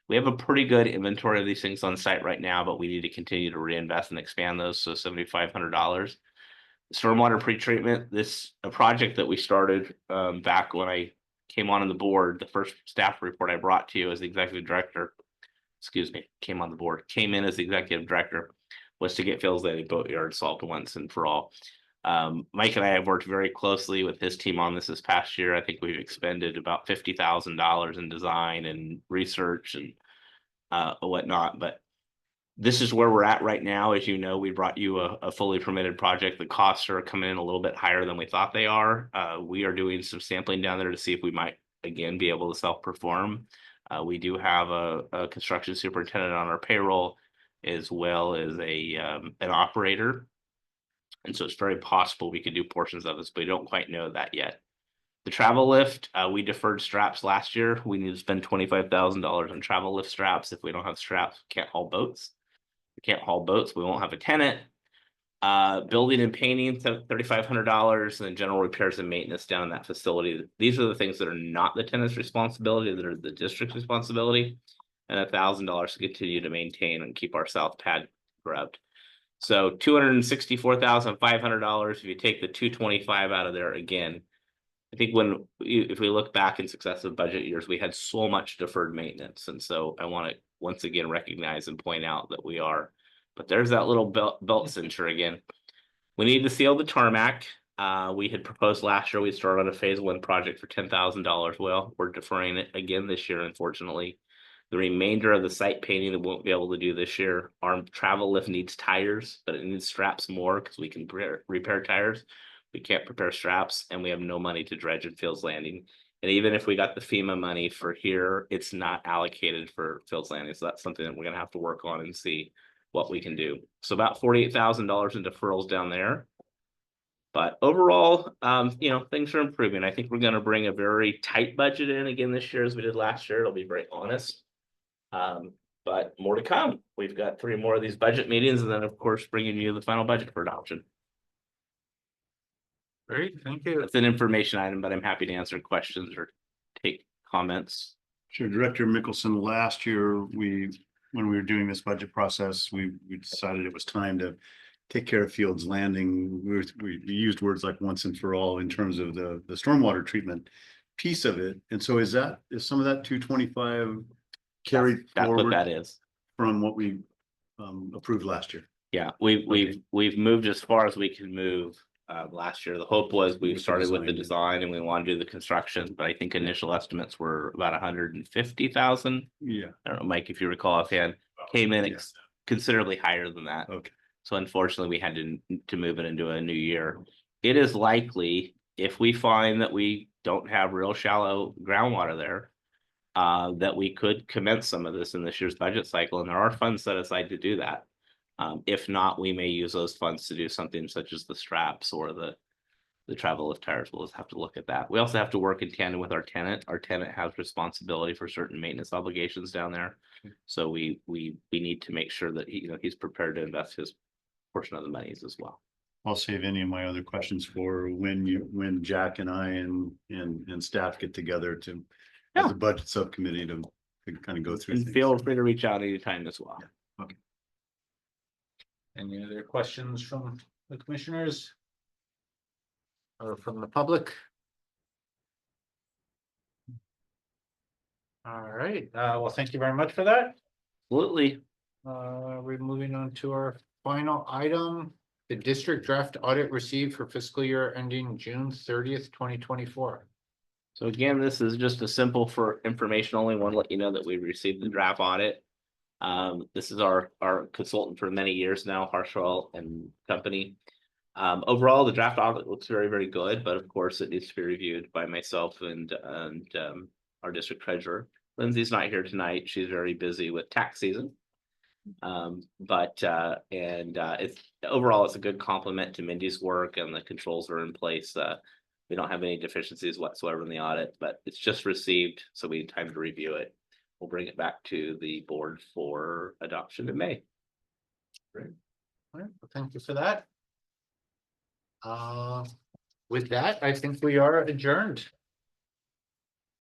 We have a pretty good inventory of these things on site right now, but we need to continue to reinvest and expand those. So $7,500. Stormwater pretreatment. This a project that we started back when I came on the board. The first staff report I brought to you as the executive director, came in as the executive director, was to get Fields Landing Boatyard solved once and for all. Mike and I have worked very closely with his team on this past year. I think we've expended about $50,000 in design and research and whatnot. But this is where we're at right now. As you know, we brought you a fully permitted project. The costs are coming in a little bit higher than we thought they are. We are doing some sampling down there to see if we might, again, be able to self-perform. We do have a construction superintendent on our payroll, as well as an operator. And so it's very possible we could do portions of this, but we don't quite know that yet. The travel lift, we deferred straps last year. We need to spend $25,000 on travel lift straps. If we don't have straps, we can't haul boats. We can't haul boats, we won't have a tenant. Building and painting, $3,500, and then general repairs and maintenance down in that facility. These are the things that are not the tenant's responsibility, that are the district's responsibility. and $1,000 to continue to maintain and keep our south pad grubbed. So $264,500. If you take the 225 out of there again, I think if we look back in successive budget years, we had so much deferred maintenance. And so I want to once again recognize and point out that we are, but there's that little belt cincher again. We need to seal the tarmac. We had proposed last year, we started a phase 1 project for $10,000. Well, we're deferring it again this year, unfortunately. The remainder of the site painting that won't be able to do this year. Our travel lift needs tires, but it needs straps more because we can repair tires. We can't prepare straps, and we have no money to dredge and Fields Landing. And even if we got the FEMA money for here, it's not allocated for Fields Landing. So that's something that we're gonna have to work on and see what we can do. So about $48,000 in deferrals down there. But overall, things are improving. I think we're gonna bring a very tight budget in again this year as we did last year. It'll be very honest. But more to come. We've got 3 more of these budget meetings, and then of course, bringing you the final budget for adoption. Great, thank you. It's an information item, but I'm happy to answer questions or take comments. Sure, Director Mickelson, last year, when we were doing this budget process, we decided it was time to take care of Fields Landing. We used words like once and for all in terms of the stormwater treatment piece of it. And so is some of that 225 carried That's what forward that is. from what we approved last year? Yeah, we've moved as far as we can move. Last year, the hope was we started with the design and we want to do the construction, but I think initial estimates were about 150,000. Yeah. I don't know, Mike, if you recall offhand, came in considerably higher than that. Okay. So unfortunately, we had to move it into a new year. It is likely, if we find that we don't have real shallow groundwater there, that we could commence some of this in this year's budget cycle, and there are funds set aside to do that. If not, we may use those funds to do something such as the straps or the travel lift tires. We'll just have to look at that. We also have to work in tandem with our tenant. Our tenant has responsibility for certain maintenance obligations down there. So we need to make sure that he's prepared to invest his portion of the monies as well. I'll save any of my other questions for when Jack and I and staff get together as a budget subcommittee to kind of go through And things. feel free to reach out anytime as well. Yeah. Okay. Any other questions from the commissioners? Or from the public? All right, well, thank you very much for that. Absolutely. We're moving on to our final item. The district draft audit received for fiscal year ending June 30th, 2024. So again, this is just a simple for information only. Want to let you know that we received the draft audit. This is our consultant for many years now, Harshwell and Company. Overall, the draft audit looks very, very good, but of course it needs to be reviewed by myself and our district treasurer. Lindsay's not here tonight. She's very busy with tax season. It's overall, it's a good complement to Mindy's work, and the controls are in place. We don't have any deficiencies whatsoever in the audit, but it's just received, so we need time to review it. We'll bring it back to the board for adoption in May. Great. All right, well, thank you for that. With that, I think we are adjourned.